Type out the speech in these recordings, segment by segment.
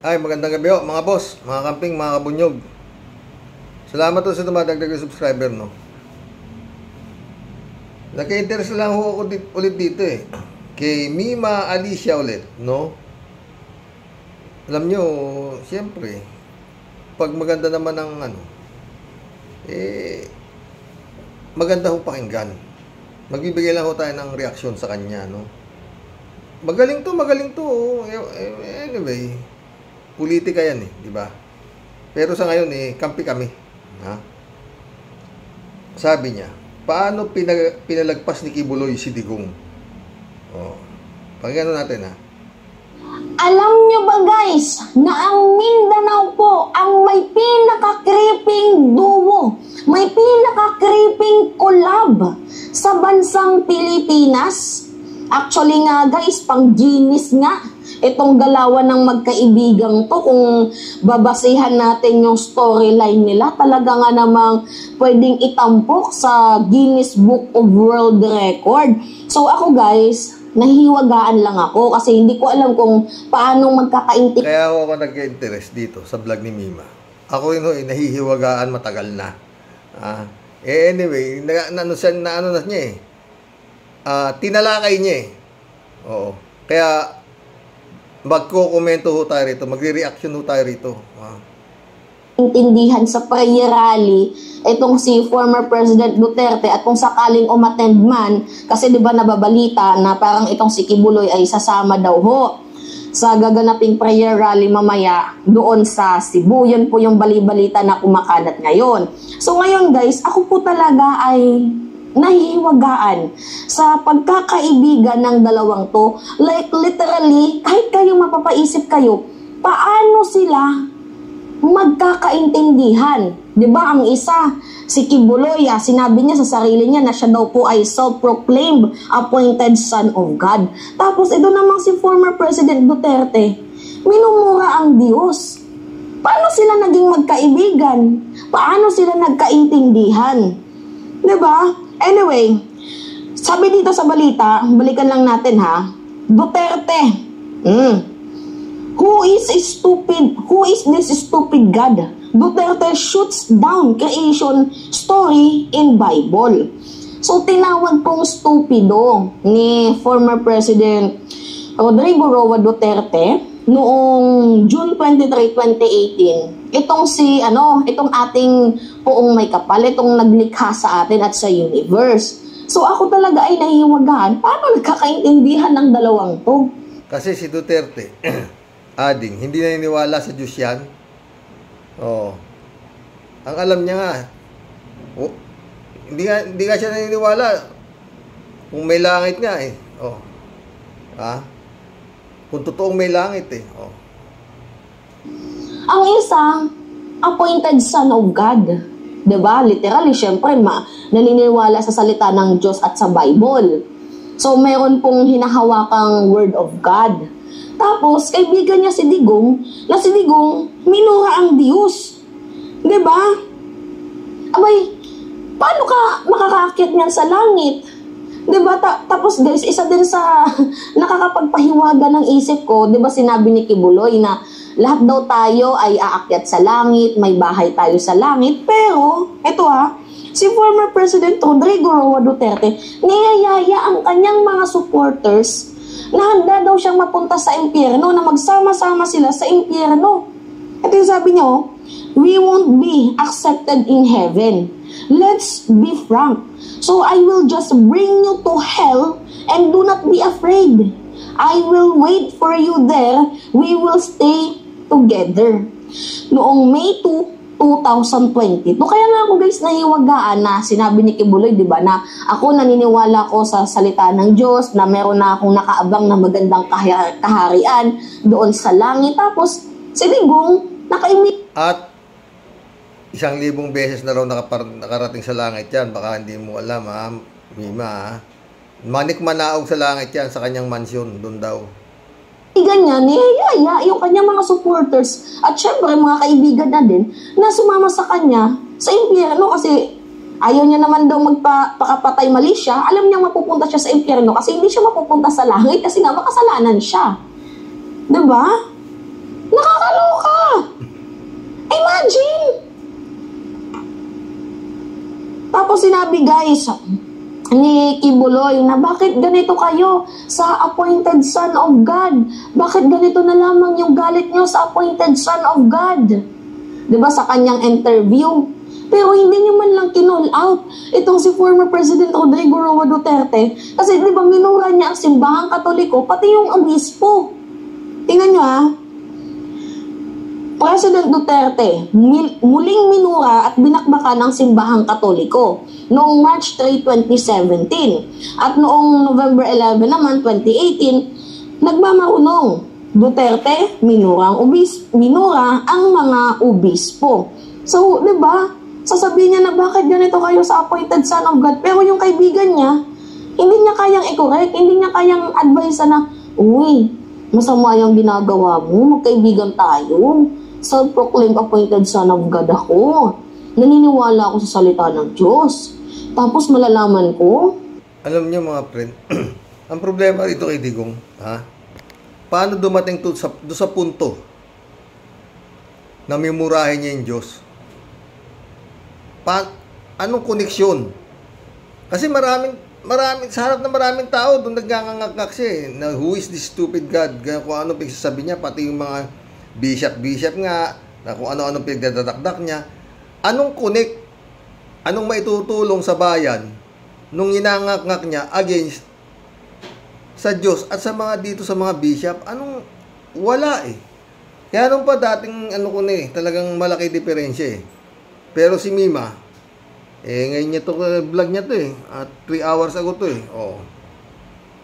Ay, magandang gabi ho, mga boss, mga kamping, mga kabunyog. Salamat ho sa dumadagdag na subscriber, no? Naka-interest lang ho ako ulit dito eh. Kay Mima Alicia ulit, no? Alam nyo, siyempre, pag maganda naman ang maganda ho pakinggan. Magbibigay lang ho tayo ng reaksyon sa kanya, no? Magaling to. Anyway, politika yan eh, di ba? Pero sa ngayon eh, kampi kami. Ha? Sabi niya, paano pinalagpas ni Kibuloy si Digong? Oh, pakinggan natin ha. Alam nyo ba guys, na ang Mindanao po ang may pinaka-creeping duo, may pinaka-creeping collab sa bansang Pilipinas? Actually nga guys, pang genius nga itong galawan ng magkaibigang to. Kung babasihan natin yung storyline nila, talaga nga namang pwedeng itampok sa Guinness Book of World Record. So ako guys, nahihiwagaan lang ako kasi hindi ko alam kung paano magkakaintindihan. Kaya ako nag-interest dito sa vlog ni Mima. Ako rin nahihiwagaan matagal na. Anyway, tinalakay niya eh. Oo. Kaya magko-komento ho tayo rito, magre-reaction ho tayo rito. Intindihan sa prayer rally itong si former President Duterte, at kung sakaling umattend man, kasi di ba nababalita na parang itong si Kibuloy ay sasama daw ho sa gaganaping prayer rally mamaya doon sa Cebu. Yun po yung balibalita na kumakalat ngayon. So ngayon guys, ako po talaga ay nahihiwagaan sa pagkakaibigan ng dalawang to. Like literally, kahit kayo mapapaisip kayo, paano sila magkakaintindihan? Diba ang isa, si Kibuloy, sinabi niya sa sarili niya na siya daw po ay self-proclaimed appointed son of God. Tapos ito namang si former President Duterte, minumura ang Diyos. Paano sila naging magkaibigan? Paano sila nagkaintindihan? Diba? Anyway, sabi dito sa balita, balikan lang natin ha, Duterte, who is this stupid God? Duterte shoots down creation story in Bible. So tinawag pong stupido ni former President Rodrigo Roa Duterte noong June 23, 2018. Itong ating poong may kapal, itong naglikha sa atin at sa universe. So ako talaga ay nahihiwagaan, paano nagkakaintindihan ng dalawang to? Kasi si Duterte, ading, hindi naniniwala sa Diyos yan. Ang alam niya nga, hindi nga siya naniniwala kung may langit nga eh. Kung totoong may langit eh. Ang isang appointed son of God. Diba? Literally, syempre, naniniwala sa salita ng Diyos at sa Bible. So, meron pong hinahawakang word of God. Tapos, kaibigan niya si Digong, na si Digong, minura ang Diyos. Diba? Abay, paano ka makakaakyat niyan sa langit? Diba? Tapos guys, isa din sa nakakapagpahiwaga ng isip ko, diba sinabi ni Kibuloy na lahat daw tayo ay aakyat sa langit, may bahay tayo sa langit. Pero, eto si former President Rodrigo Roa Duterte, niyayaya ang kanyang mga supporters na handa daw siyang mapunta sa impyerno, na magsama-sama sila sa impyerno. Ito yung sabi niyo, we won't be accepted in heaven. Let's be frank. So I will just bring you to hell and do not be afraid. I will wait for you there. We will stay together. Noong May 2, 2020. Kaya nga ako guys nahiwagaan na sinabi ni Kibuloy, di ba, na ako naniniwala ko sa salita ng Diyos, na meron na akong nakaabang na magandang kaharian doon sa langit. Tapos si Digong nakaimik. At 1,000 beses na raw nakarating sa langit yan. Baka hindi mo alam Mima manikmanaog sa langit yan sa kanyang mansyon doon daw. Ganyan, niyayaya yung kanyang mga supporters at syempre mga kaibigan na din na sumama sa kanya sa impyerno kasi ayaw niya naman daw magpakapatay mali siya. Alam niya mapupunta siya sa impyerno kasi hindi siya mapupunta sa langit kasi nga makasalanan siya. Diba? Nakakaloka sinabi guys ni Kibuloy na bakit ganito kayo sa appointed son of God? Bakit ganito na lamang yung galit nyo sa appointed son of God? Diba sa kanyang interview? Pero hindi niyo man lang kinall out itong si former President Rodrigo Roa Duterte kasi diba minura niya ang simbahang Katoliko pati yung obispo. Tingnan nyo President Duterte muling minura at binakbakan ang simbahang Katoliko noong March 3, 2017. At noong November 11 naman, 2018, nagmamarunong. Duterte, minura ang mga obispo. So, di ba? Sasabihin niya na bakit ganito kayo sa appointed son of God. Pero yung kaibigan niya, hindi niya kayang i-correct, hindi niya kayang advise na, uy, masama yung ginagawa mo, magkaibigan tayo. Self-proclaimed appointed son of God ako. Naniniwala ako sa salita ng Diyos. Tapos malalaman ko. Alam niyo mga friend, ang problema dito kay Digong, paano dumating to sa punto na mimurahin niya yung Diyos? Anong koneksyon? Kasi maraming sa harap na maraming tao doon nagngangangak siya na who is this stupid God? Kung ano pagsasabi niya, pati yung mga bishop nga, na kung ano-ano pinagdadakdak niya. Anong connect? Anong maitutulong sa bayan nung inangak-ngak niya against sa Diyos at sa mga dito sa mga bishop? Wala Kaya nung pa dating talagang malaki diferensya Pero si Mima, ngayon niya to vlog niya to at 3 hours ago to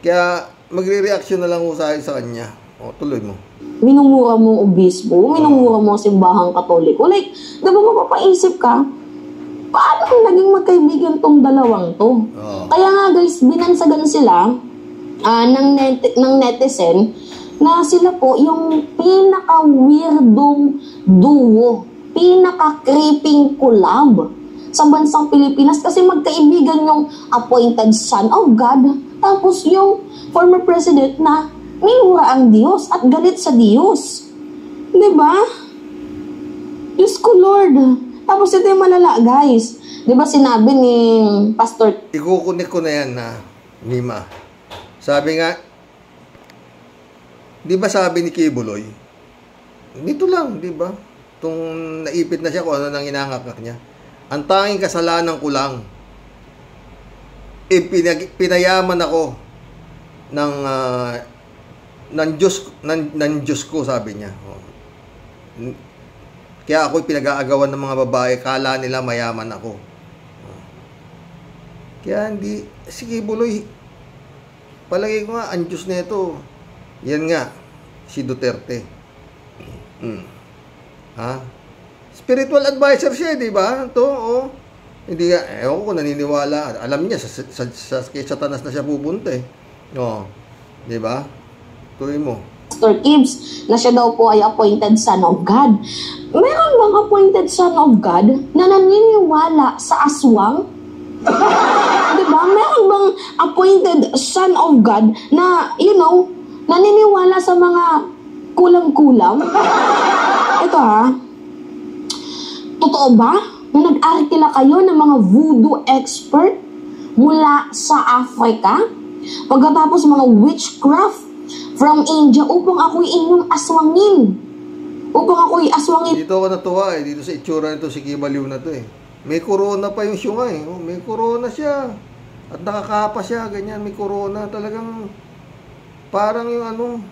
Kaya magre-reaction na lang ko sa kanya. Tuloy mo. Minumura mo obispo, minumura mo simbahang Katoliko. Like, di ba mapapaisip ka, paano naging magkaibigan tong dalawang to? Kaya nga guys, binansagan sila ng netizen na sila po yung pinaka-weirdong duo, pinaka-creeping collab sa bansang Pilipinas kasi magkaibigan yung appointed son of God tapos yung former president na minura ang Diyos at galit sa Diyos. Diba? Diyos ko Lord. Tapos ito yung malala guys. Diba sinabi ni Pastor? Ikukunik ko na yan Mima. Sabi nga, di ba sabi ni Kibuloy, dito lang, di ba? Itong naipit na siya kung ano nang inangakak niya. Ang tanging kasalanan ko lang, pinayaman ako ng Diyos ko, sabi niya. Kaya ako'y pinag-aagawan ng mga babae, kala nila mayaman ako. Kaya hindi, sige Buloy, palagay ko nga, ang Diyos na ito, yan nga, si Duterte. Spiritual advisor siya, di ba? Hindi nga, ewan ko naniniwala. Alam niya, kay Satanas na siya pupunta di ba? Tuloy mo. Pastor Gibbs, na siya daw po ay appointed son of God. Meron bang appointed son of God na naniniwala sa aswang? Diba? Meron bang appointed son of God na, naniniwala sa mga kulam-kulam? Ito totoo ba na nag-arkila kayo ng mga voodoo expert mula sa Africa? Pagkatapos mga witchcraft from India upang ako'y inyong aswangin. Dito ako natuwa dito sa itsura nito si Kibaliw na to May corona pa yung siya may corona siya. At nakakapa siya, ganyan, may corona. Talagang parang yung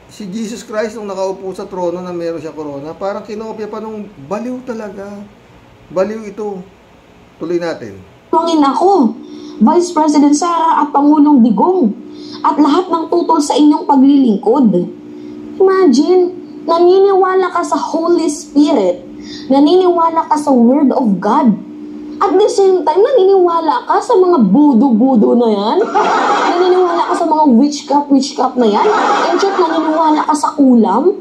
si Jesus Christ nung nakaupo sa trono na meron siya corona, parang kinopya pa nung baliw talaga. Baliw ito. Tuloy natin. Tungin ako, Vice President Sara at Pangulong Digong, at lahat ng tutol sa inyong paglilingkod. Imagine, naniniwala ka sa Holy Spirit, naniniwala ka sa Word of God, at the same time, naniniwala ka sa mga budo-budo na yan, naniniwala ka sa mga witchcraft na yan, in short, naniniwala ka sa ulam.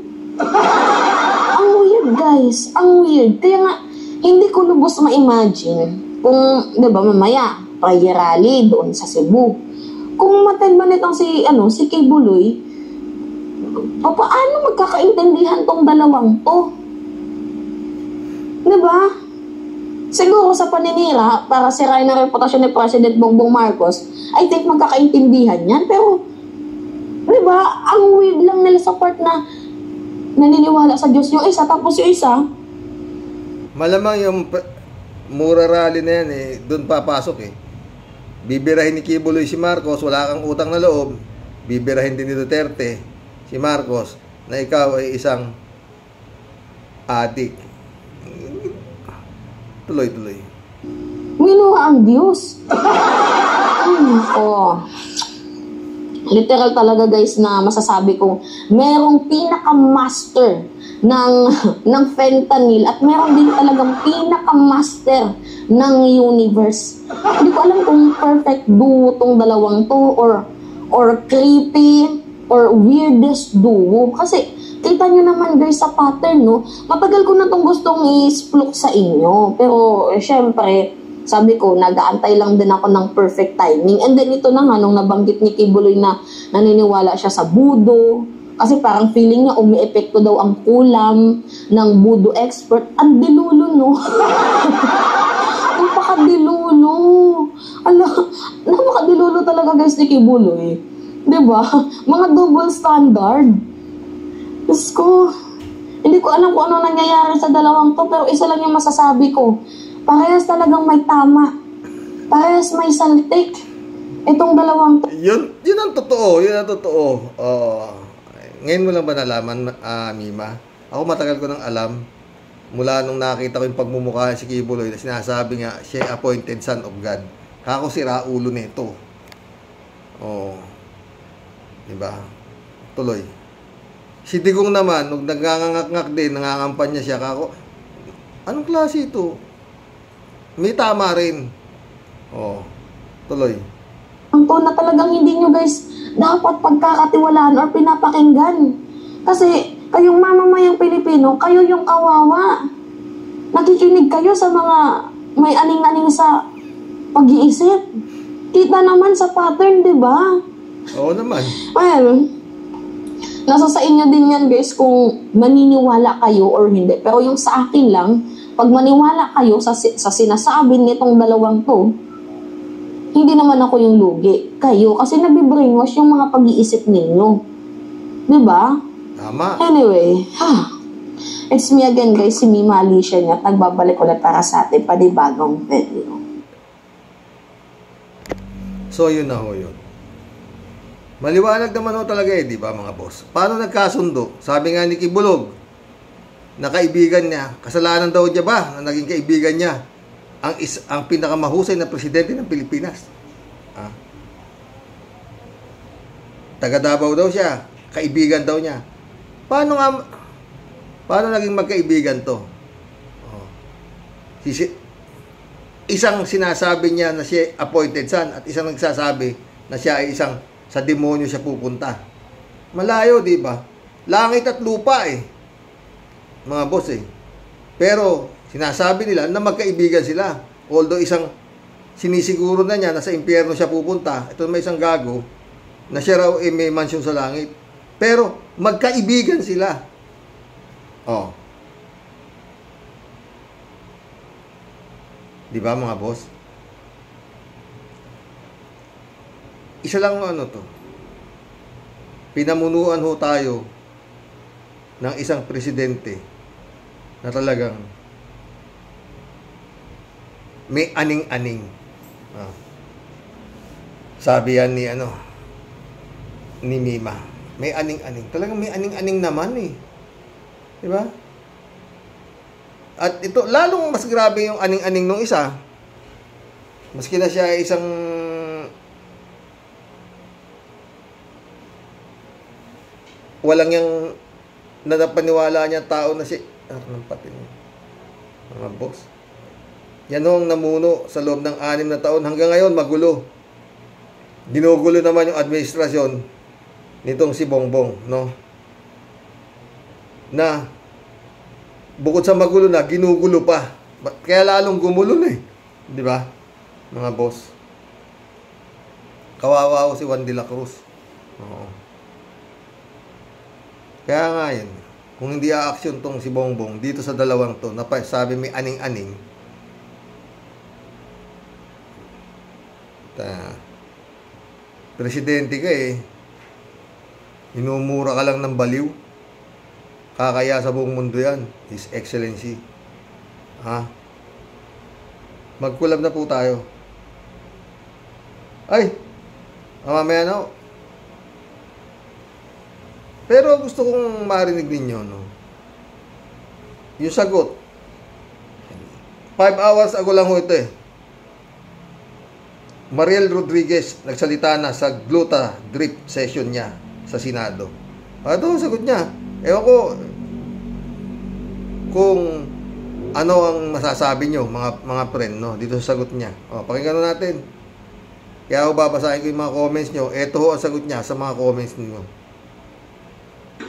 Ang weird guys, ang weird. Kaya nga, hindi ko lubos ma-imagine kung, mamaya, prayer rally doon sa Cebu. Kung matend ba nitong si Kibuloy, paano magkakaintindihan tong dalawang to? Diba? Siguro sa paninira, para sirain ang reputasyon ni President Bongbong Marcos, I think magkakaintindihan yan. Pero, di ba, ang weird lang nila sa part na naniniwala sa Diyos yung isa, tapos yung isa, Malamang yung mura rally na yan eh, doon papasok eh. Bibirahin ni Kibuloy si Marcos, wala kang utang na loob. Bibirahin din ni Duterte si Marcos na ikaw ay isang adik. Tuloy-tuloy. minuha ang Diyos. Oh. Literal talaga guys na masasabi kong merong pinaka-master ng fentanyl at meron din talagang pinaka-master ng universe. Hindi ko alam kung perfect duo tong dalawang to or creepy or weirdest duo. Kasi kita nyo naman guys sa pattern, no? Matagal ko na tong gustong i-splook sa inyo. Pero syempre, sabi ko, nag-aantay lang din ako ng perfect timing. And then ito na nga, nung nabanggit ni Kibuloy na naniniwala siya sa Budo, kasi parang feeling niya umi-epekto daw ang kulam ng Budo expert. Ang dilulo, no? Napakadilulo. Napakadilulo talaga guys ni Kibuloy. Diba? Mga double standard. Diyos ko. Hindi ko alam kung ano nangyayari sa dalawang to, pero isa lang yung masasabi ko. Parehas talagang may tama. Parehas may saltik. Itong dalawang to. Yun ang totoo. Yun ang totoo. Ngayon mo lang ba nalaman, Mima? Ako matagal ko nang alam. Mula nung nakita ko yung pagmumukha si Kibuloy na sinasabi nga, siya appointed son of God. Kako sira ulo nito. Diba? Tuloy. Si Digong naman, nung nagangangak din, nangangampanya siya, kako, anong klase ito? May tama rin. Tuloy. Ang to na talagang hindi nyo guys dapat pagkakatiwalaan or pinapakinggan. Kasi kayong mamamayang Pilipino, kayo yung kawawa. Nakikinig kayo sa mga may aning-aning sa pag-iisip. Kita naman sa pattern, di ba? Oo naman. Well, nasa sa inyo din yan guys kung maniniwala kayo or hindi. Pero yung sa akin lang, pag maniwala kayo sa sinasabi nitong dalawang to, hindi naman ako yung lugi. Kayo, kasi nabibrainwash yung mga pag-iisip ninyo. Diba? Tama. Anyway, it's me again guys, si Mima Alicia niya. Nagbabalik ulit para sa ating panibagong video. So, yun na ho yun. Maliwanag naman ho talaga di ba mga boss? Paano nagkasundo? Sabi nga ni Kibulog, na kaibigan niya, kasalanan daw niya ba na naging kaibigan niya ang pinakamahusay na presidente ng Pilipinas? Taga Davao daw siya, kaibigan daw niya. Paano naging magkaibigan to? Isang sinasabi niya na siya appointed son at isang nagsasabi na siya ay isang sa demonyo siya pupunta. Malayo, di ba? Langit at lupa mga boss Pero sinasabi nila na magkaibigan sila. Although isang sinisiguro na niya na sa impyerno siya pupunta. Ito may isang gago na siya raw may mansyon sa langit. Pero magkaibigan sila. Di ba mga boss? Isa lang to. Pinamunuan ho tayo ng isang presidente na talagang may aning-aning. Sabi yan ni Mima. May aning-aning. Talagang may aning-aning naman Di ba? At ito, lalong mas grabe yung aning-aning nung isa. Maski na siya isang walang yung napaniwala niya tao na si mga boss. Yan ang namuno sa loob ng 6 na taon. Hanggang ngayon, magulo. Ginugulo naman yung administrasyon nitong si Bongbong, no? Na, bukod sa magulo na, ginugulo pa. Kaya lalong gumulo na Di ba? Mga boss. Kawawa si Juan de la Cruz. Kaya nga yan. Kung hindi a-action tong si Bongbong dito sa dalawang to, sabi may aning-aning, Presidente ka eh. Inumura ka lang ng baliw. Kakaya sa buong mundo yan. His Excellency. Ha? Mag-collab na po tayo. Ay! Mamaya na. Pero gusto kong marinig ninyo, no? Yung sagot. 5 hours ago lang ho ito eh. Mariel Rodriguez nagsalita na sa Gluta Drip session niya sa Senado. Ito ang sagot niya. Ewan ko kung ano ang masasabi nyo, mga friend, no? Dito sa sagot niya. Pakinggan natin. Kaya ako babasahin ko yung mga comments nyo. Ito ho ang sagot niya sa mga comments niyo.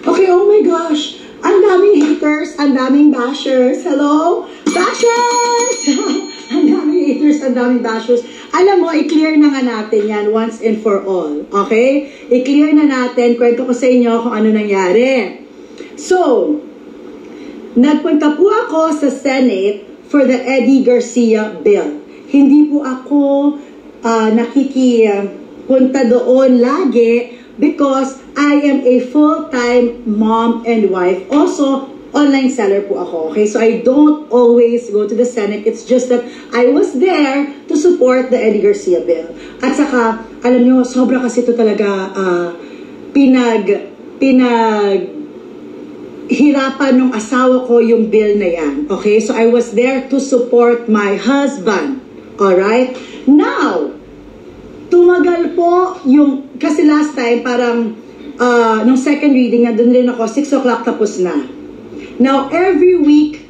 Okay, oh my gosh. Ang daming haters, ang daming bashers. Hello? Bashers! Ang daming haters, ang daming bashers. Alam mo, i-clear na nga natin yan once and for all. Okay? I-clear na natin. Kwento ko sa inyo kung ano nangyari. So, nagpunta po ako sa Senate for the Eddie Garcia bill. Hindi po ako nakikipunta doon lagi because I am a full-time mom and wife. Also, online seller po ako. Okay? So, I don't always go to the Senate. It's just that I was there to support the Eddie Garcia bill. At saka, alam nyo, sobra kasi ito talaga hirapan ng asawa ko yung bill na yan. Okay? So, I was there to support my husband. Alright? Now, tumagal po yung, kasi last time, parang, nung second reading, nandun rin ako, 6 o'clock tapos na. Now, every week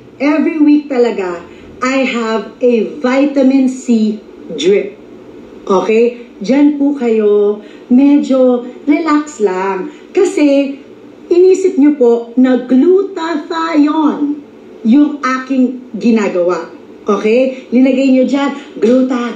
talaga, I have a vitamin C drip. Okay? Diyan po kayo, medyo relax lang. Kasi, inisip nyo po na glutathione yung aking ginagawa. Okay? Linagay nyo dyan, gluta.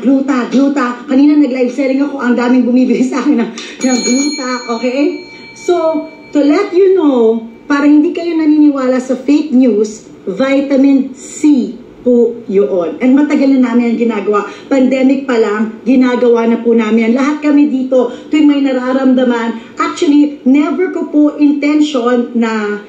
Kanina nag-live selling ako, ang daming bumibili sa akin ng gluta. Okay? So, to let you know, para hindi kayo naniniwala sa fake news, vitamin C po yun. And matagal na namin ang ginagawa. Pandemic pa lang, ginagawa na po namin. Lahat kami dito, tuwing may nararamdaman, actually, never ko po intention na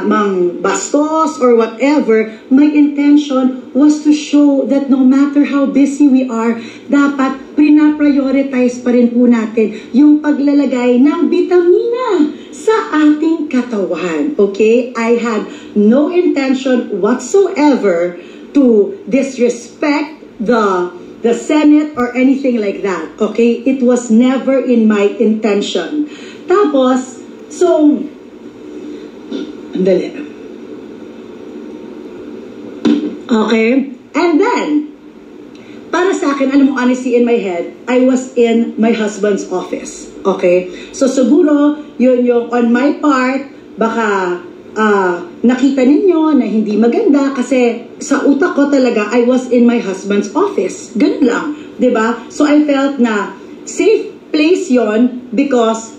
mang bastos or whatever. My intention was to show that no matter how busy we are, dapat pina-prioritize pa rin po natin yung paglalagay ng vitamina sa ating katawan. Okay? I had no intention whatsoever to disrespect the Senate or anything like that. Okay? It was never in my intention. Tapos, so, andali. Okay? And then, para sa akin, alam mo, honestly, in my head, I was in my husband's office. Okay? So, siguro, yun yung on my part, baka nakita ninyo na hindi maganda kasi sa utak ko talaga, I was in my husband's office. Ganun lang. 'Di ba? So, I felt na safe place yon because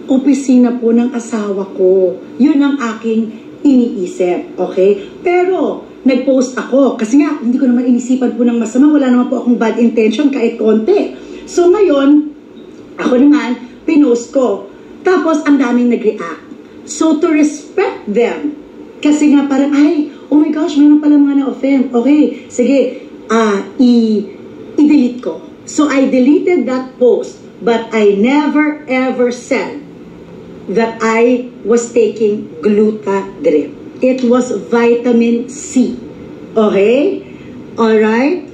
opisina po ng asawa ko. Yun ang aking iniisip. Okay? Pero, nag-post ako. Kasi nga, hindi ko naman inisipan po ng masama. Wala naman po akong bad intention kahit konti. So, ngayon, ako naman, pinost ko. Tapos, ang daming nag-react. So, to respect them, kasi nga parang, ay, oh my gosh, meron pala mga na-offend. Okay, sige, i-delete ko. So, I deleted that post, but I never ever said that I was taking Gluta Drip. It was vitamin C. Okay? Alright?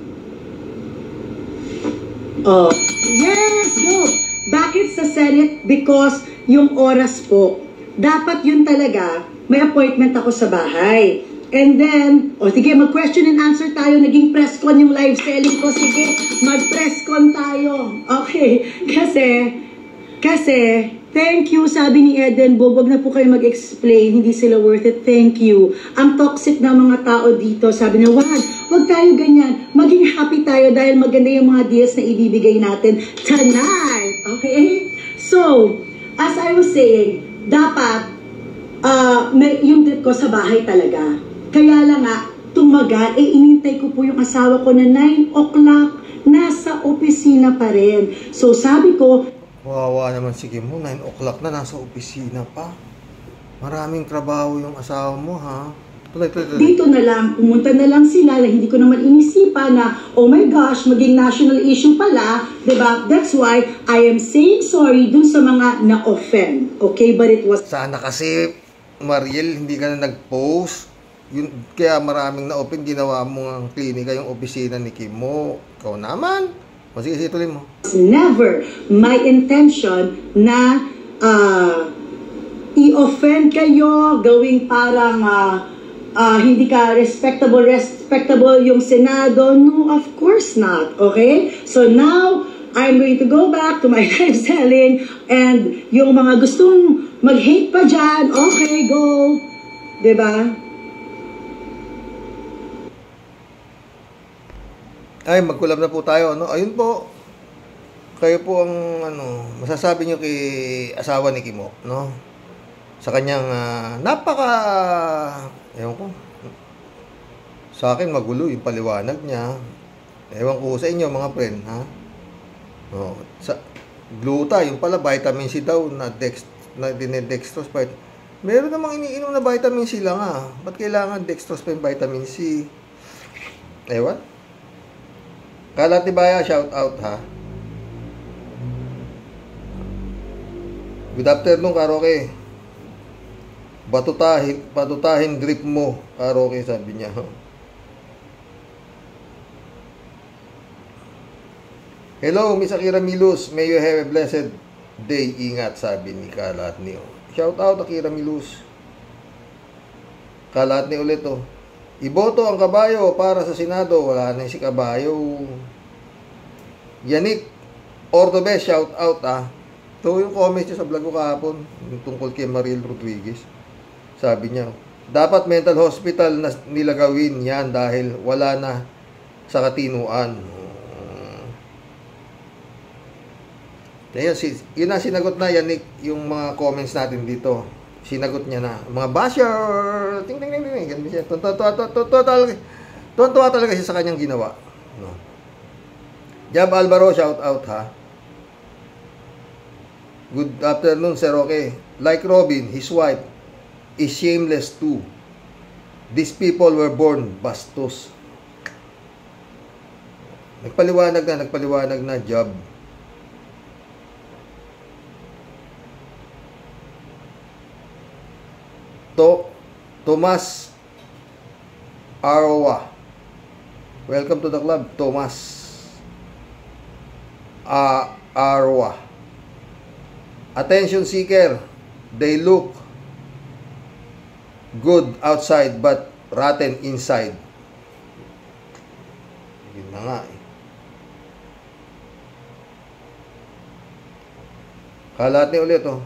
Oh. Yes, go! Bakit sa Senate? Because yung oras po, dapat yun talaga, may appointment ako sa bahay. And then, sige, mag-question and answer tayo. Naging press con yung live selling ko. Sige, mag-press con tayo. Okay, kasi, thank you, sabi ni Eden, wag na po kayo mag-explain, hindi sila worth it, thank you. Ang toxic na mga tao dito, sabi niya, wag tayo ganyan, maging happy tayo dahil maganda yung mga deals na ibibigay natin tonight. Okay? So, as I was saying, dapat, yung trip ko sa bahay talaga. Kaya lang nga, tumagal, inintay ko po yung asawa ko na 9 o'clock, nasa opisina pa rin. So, sabi ko, Wawa naman si Kim mo, 9 o'clock na, nasa opisina pa. Maraming trabaho yung asawa mo, ha? Tuloy. Dito na lang, pumunta na lang sila na hindi ko naman inisipan na, oh my gosh, maging national issue pala, diba? That's why I am saying sorry dun sa mga na-offend. Okay, but it was... Sana kasi, Mariel, hindi ka na nag-post. Yun, kaya maraming na-open, ginawa mo ang klinika, yung opisina ni Kim mo. Ikaw naman. O sige, tuloy mo. Never my intention na i-offend kayo, gawing parang hindi ka respectable yung Senado. No, of course not. Okay? So now, I'm going to go back to my live selling, and yung mga gustong mag-hate pa dyan, okay, go. Diba? Ay, magkulab na po tayo, no? Ayun po. Kayo po ang, masasabi nyo kay asawa ni Kim mo, no? Sa kanyang, ewan ko. Sa akin, magulo yung paliwanag niya. Ewan ko sa inyo, mga friend, ha? No, sa gluta, yung pala, vitamin C daw, na dinedextrose. Meron namang iniinom na vitamin C lang, ha? Ba't kailangan dextrose pa yung vitamin C? Ewan? Kalat ni Baya, shout out, ha? Good afternoon, Karoke. Batutahin drip mo, Karoke, sabi niya. Hello, Miss Akira Milus. May you have a blessed day. Ingat, sabi ni Kalat ni. Shout out, Akira Milus. Kalat ni ulit, oh. Iboto ang kabayo para sa Senado. Wala na si kabayo. Yannick Ordobe, shout out, ah. Ito yung comments niya sa vlog ko kahapon, yung tungkol kay Mariel Rodriguez. Sabi niya, dapat mental hospital na nila gawin yan dahil wala na sa katinuan. Yun na sinagot na Yannick yung mga comments natin dito. Sinagot niya na. Mga basher! Ting. Ganun siya. Tuntua talaga siya sa kanyang ginawa. No. Jab Alvaro, shout out, ha. Good afternoon, Sir Roque. Like Robin, his wife is shameless too. These people were born bastos. Nagpaliwanag na, Jab. Thomas Arwa. Welcome to the club, Thomas Arwa. Attention seeker. They look good outside but rotten inside. Yun na nga, eh. Kalat ni ulit, oh.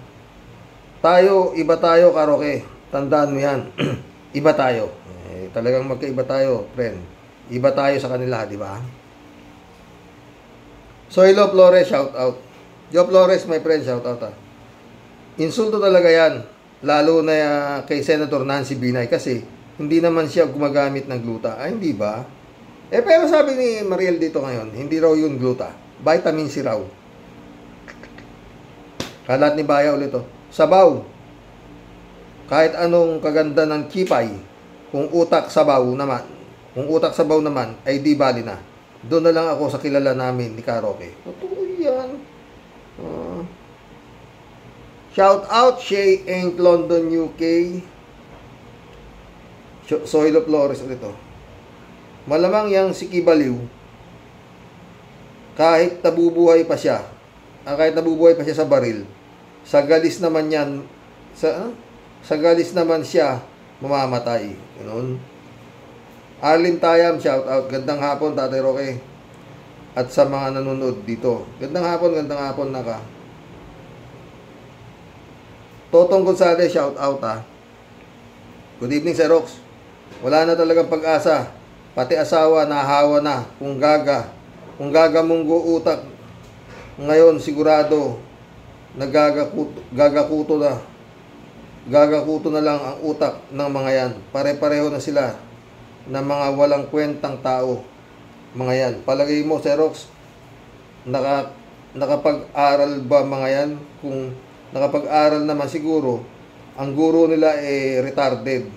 Iba tayo, Karoke. Tandaan mo yan. Iba tayo. Talagang magkaiba tayo, friend. Iba tayo sa kanila, di ba? Soylo Flores, shout out. Joe Flores, my friend, shout out, ha. Insulto talaga yan. Lalo na kay Senator Nancy Binay kasi hindi naman siya gumagamit ng gluta. Ay, hindi ba? Pero sabi ni Mariel dito ngayon, hindi raw yun gluta. Vitamin C raw. Kalat ni Baya ulit, oh. Sabaw. Kahit anong kaganda ng kipay, kung utak sabaw naman, ay di bali na. Doon na lang ako sa kilala namin ni Karoke. Totoo yan. Shout out, Shay Ain't London, UK. Soylo Flores ulit, oh. Malamang yang si Kibaliw, kahit nabubuhay pa siya sa baril, sa galis naman siya mamamatay. Ganun. Arlene Tayam, shout out. Gandang hapon, Tatay Roque. At sa mga nanonood dito. Gandang hapon naka. Totong Gonzales, shout out, ha. Good evening, Sir Rox. Wala na talagang pag-asa. Pati asawa nahawa na. Kung gagamunggo utak. Ngayon sigurado gagakuto na lang ang utak ng mga yan. Pare-pareho na sila na mga walang kwentang tao. Mga yan. Palagay mo, Xerox, nakapag-aral ba mga yan? Kung nakapag-aral naman siguro, ang guro nila retarded.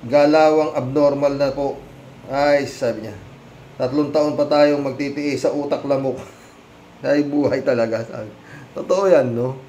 Galawang abnormal na po. Ay, sabi niya. 3 taon pa tayong magtitiis sa utak lamok. Ay, buhay talaga. Sabi. Totoo yan, no?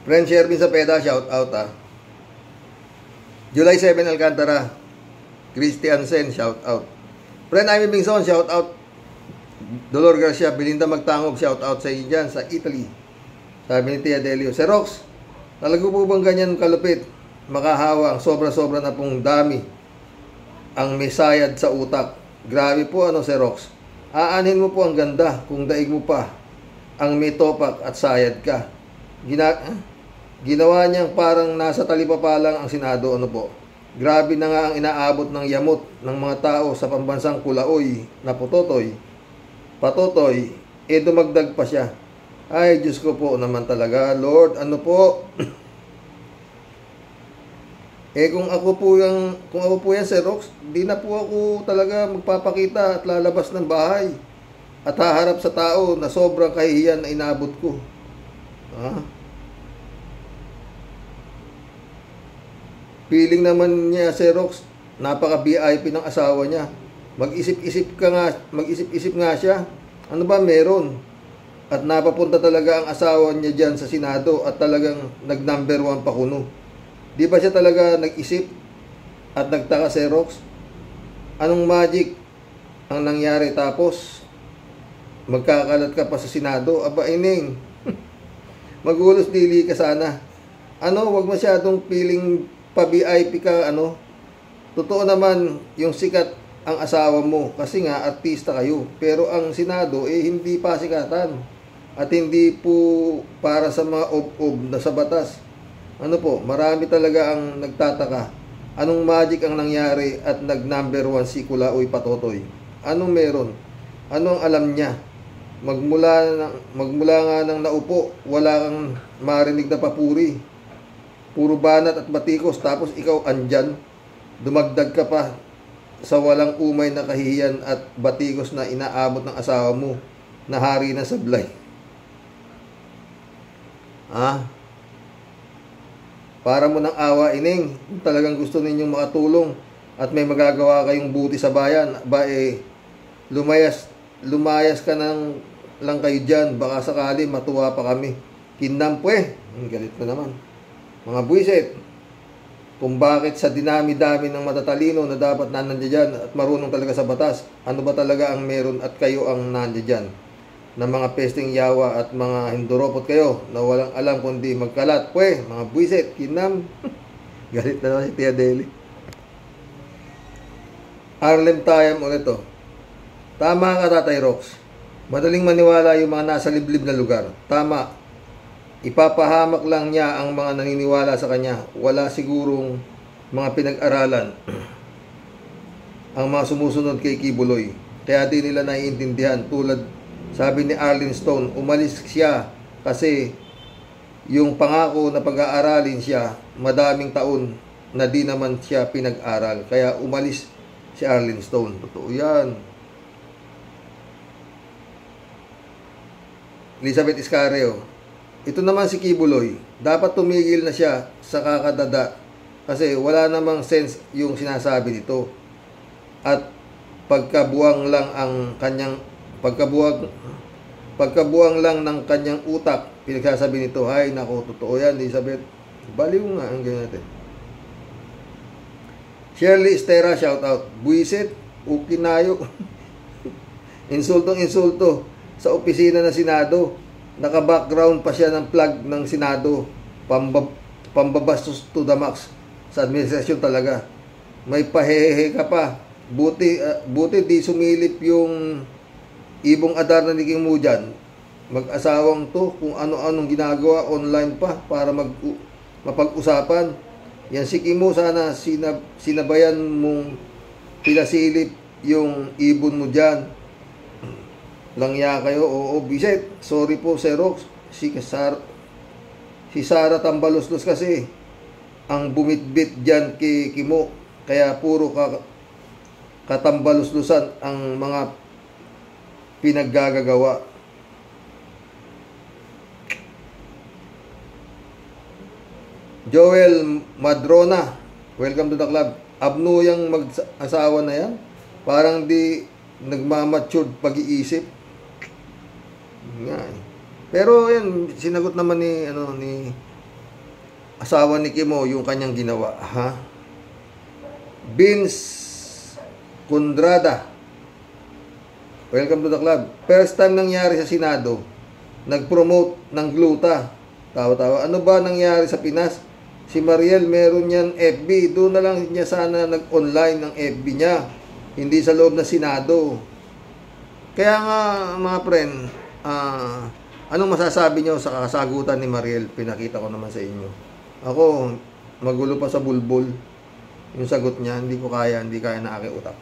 Friend Shervin Sapeda, shout out July 7 Alcantara, Christian Sen, shout out. Friend Amy Bingson, shout out. Dolor Garcia, Belinda Magtangog, shout out sa inyo dyan, sa Italy. Sabi ni Tia Delio, Sir Rox, talago po bang ganyan kalupit? Makahawa, ang sobra-sobra na pong dami ang mesayad sa utak. Grabe po Sir Rox. Aanin mo po ang ganda kung daig mo pa ang may topak at sayad ka. Ginawa niyang parang nasa talipapa lang ang Senado, po. Grabe na nga ang inaabot ng yamot ng mga tao sa pambansang Kulaoy na Patotoy. Dumagdag pa siya. Ay, Diyos ko po naman talaga, Lord, po? Kung ako po yan, Sir Rox, di na po ako talaga magpapakita at lalabas ng bahay at haharap sa tao na sobrang kahihiyan na inabot ko. Feeling naman niya, Sir Rox, napaka-VIP ng asawa niya. Mag-isip-isip nga siya. Ano ba meron? At napapunta talaga ang asawa niya dyan sa Senado at talagang nag-number 1 pa kuno. Di ba siya talaga nag-isip at nagtaka, Sir Rox? Anong magic ang nangyari tapos magkakalat ka pa sa Senado? Aba, ining. Magulos dili ka sana. Wag masyadong feeling pa-VIP ka, Totoo naman, yung sikat ang asawa mo kasi nga artista kayo. Pero ang Senado hindi pa sikatan at hindi po para sa mga ob-ob na sa batas. Marami talaga ang nagtataka. Anong magic ang nangyari at nag-number 1 si Kulaoy Patotoy? Anong meron? Anong alam niya? Magmula nga nang naupo, wala kang marinig na papuri. Puro banat at batikos, tapos ikaw andyan, dumagdag ka pa sa walang umay na kahihiyan at batikos na inaabot ng asawa mo na hari na sablay. Para mo ng awa, ining, talagang gusto ninyong makatulong at may magagawa kayong buti sa bayan, lumayas ka lang kayo dyan, baka sakali matuwa pa kami. Kinam galit mo naman. Mga buwisit, kung bakit sa dinami-dami ng matatalino na dapat nandiyan at marunong talaga sa batas, ano ba talaga ang meron at kayo ang nandiyan na mga pesting yawa at mga hinduropot kayo na walang alam kundi magkalat. Mga buwisit, kinam. Galit na naman si Tia Deli. Harlem Tayam ulit Tama ka, Tatay Rox. Madaling maniwala yung mga nasa liblib na lugar. Tama. Ipapahamak lang niya ang mga naniniwala sa kanya. Wala sigurong mga pinag-aralan ang mga sumusunod kay Kibuloy. Kaya di nila naiintindihan. Tulad sabi ni Arlene Stone, umalis siya kasi yung pangako na pag-aaralin siya, madaming taon na di naman siya pinag-aral. Kaya umalis si Arlene Stone. Totoo yan. Elizabeth Iscareo. Ito naman si Kibuloy. Dapat tumigil na siya sa kakadada kasi wala namang sense yung sinasabi nito. At pagkabuwang lang ng kanyang utak, pinagsasabi nito, ay nako, totoo yan, Elizabeth. Baliw nga ang ganyan natin. Shirley Estera, shout out. Buisit, ukinayo. Insultong-insulto sa opisina ng Senado. Naka-background pa siya ng plug ng Senado. Pambabastos to the max sa administrasyon talaga. May pahehe ka pa. Buti di sumilip yung ibong adar na naging mo dyan. Mag-asawang to kung ano-anong ginagawa online pa para mapag-usapan. Yan si Kimo, sana sinabayan mong pinasilip yung ibon mo dyan. Langya kayo. Oo, Biset. Sorry po, Xerox. Si Sara Tambaloslos kasi ang bumitbit dyan kay Kimo. Kaya puro katambaloslusan ang mga pinaggagawa. Joel Madrona, welcome to the club. Abno yung mag-asawa na yan. Parang di nagmamatured pag-iisip. Nga. Pero yan, sinagot naman ni asawa ni Kimo yung kanyang ginawa. Ha? Vince Condrada, welcome to the club. First time nangyari sa Senado, nag-promote ng gluta. Tawa-tawa. Ano ba nangyari sa Pinas? Si Mariel meron niyan FB. Doon na lang niya sana nag-online ng FB niya. Hindi sa loob ng Senado. Kaya nga mga friend, anong masasabi niyo sa kasagutan ni Mariel? Pinakita ko naman sa inyo. Ako, magulo pa sa bulbul. Yung sagot niya, hindi kaya na aking utak.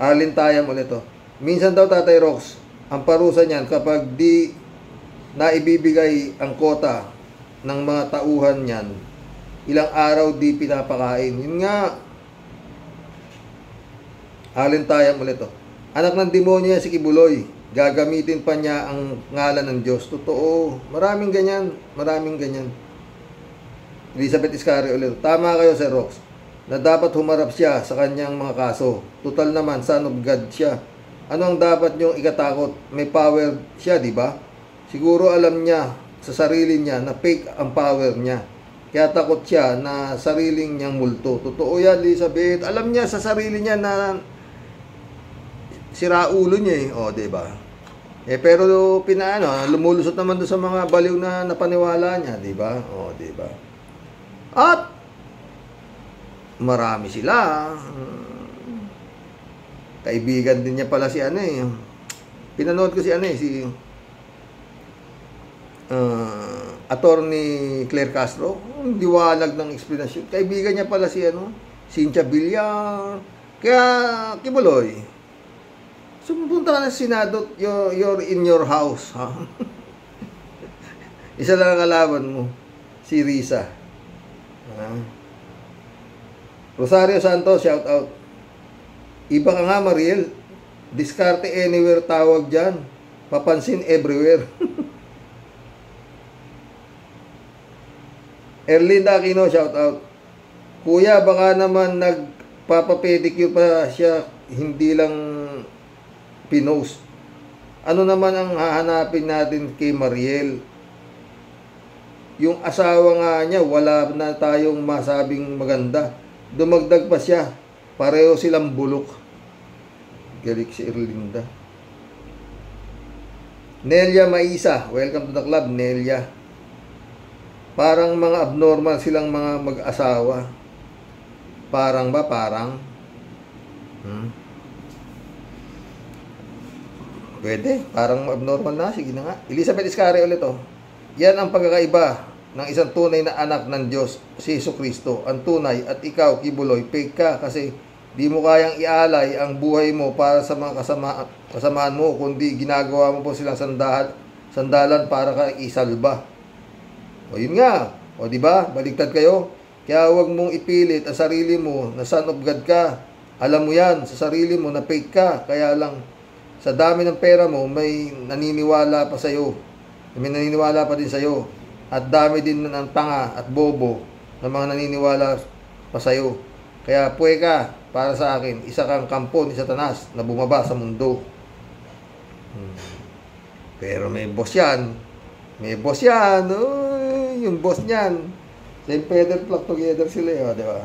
Arlene Tayam ulit to. Minsan daw, Tatay Rox, ang parusa niyan kapag di naibibigay ang kota ng mga tauhan niyan, ilang araw di pinapakain. Yun nga. Arlene Tayam ulit to. Anak ng demonyo yan si Kibuloy. Gagamitin pa niya ang ngalan ng Diyos. Totoo. Maraming ganyan. Elizabeth Iscareo ulit. Tama kayo, Sir Rox, na dapat humarap siya sa kanyang mga kaso. Total naman, son of God siya. Ano ang dapat niyong ikatakot? May power siya, di ba? Siguro alam niya sa sarili niya na fake ang power niya. Kaya takot siya na sariling niyang multo. Totoo yan, Elizabeth. Alam niya sa sarili niya na sira ulo niya eh. O, di ba? Pero lumulusot naman doon sa mga baliw na napaniwala niya, di ba? O, di ba? At marami sila. Kaibigan din niya pala si pinanood ko si Attorney Claire Castro. Ang diwalag ng explanation. Kaibigan niya pala si Cynthia Villar. Kaya Kibuloy, sumupunta ka na sa Senado, you're in your house, ha? Isa lang ang kalaban mo, si Risa. Rosario Santos, shout out. Iba ka nga, Mariel. Diskarte anywhere tawag dyan. Papansin everywhere. Erlinda Aquino, shout out. Kuya, baka naman nagpapapedicure pa siya, hindi lang pinost. Ano naman ang hahanapin natin kay Mariel? Yung asawa nga niya, wala na tayong masabing maganda. Dumagdag pa siya. Pareho silang bulok. Galing si Erlinda. Nelia Maisa, welcome to the club, Nelia. Parang mga abnormal silang mga mag-asawa. Parang ba? Parang? Pwede. Parang abnormal na. Sige na nga. Elizabeth Iscareo ulit oh. Yan ang pagkakaiba ng isang tunay na anak ng Diyos, si Jesucristo. Ang tunay at ikaw, Kibuloy, fake ka kasi di mo kayang ialay ang buhay mo para sa mga kasamaan mo, kundi ginagawa mo po silang sandalan para ka isalba. O yun nga. O di ba? Baligtad kayo. Kaya huwag mong ipilit ang sarili mo na son of God ka. Alam mo yan sa sarili mo na fake ka. Kaya lang sa dami ng pera mo, may naniniwala pa sa'yo. May naniniwala pa din sa'yo. At dami din ng tanga at bobo na mga naniniwala pa sa'yo. Kaya puwe ka, para sa akin, isa kang kampo ni Satanas na bumaba sa mundo. Pero may boss yan. May boss yan. Uy, yung boss niyan. Same feather flock together sila yun, di ba?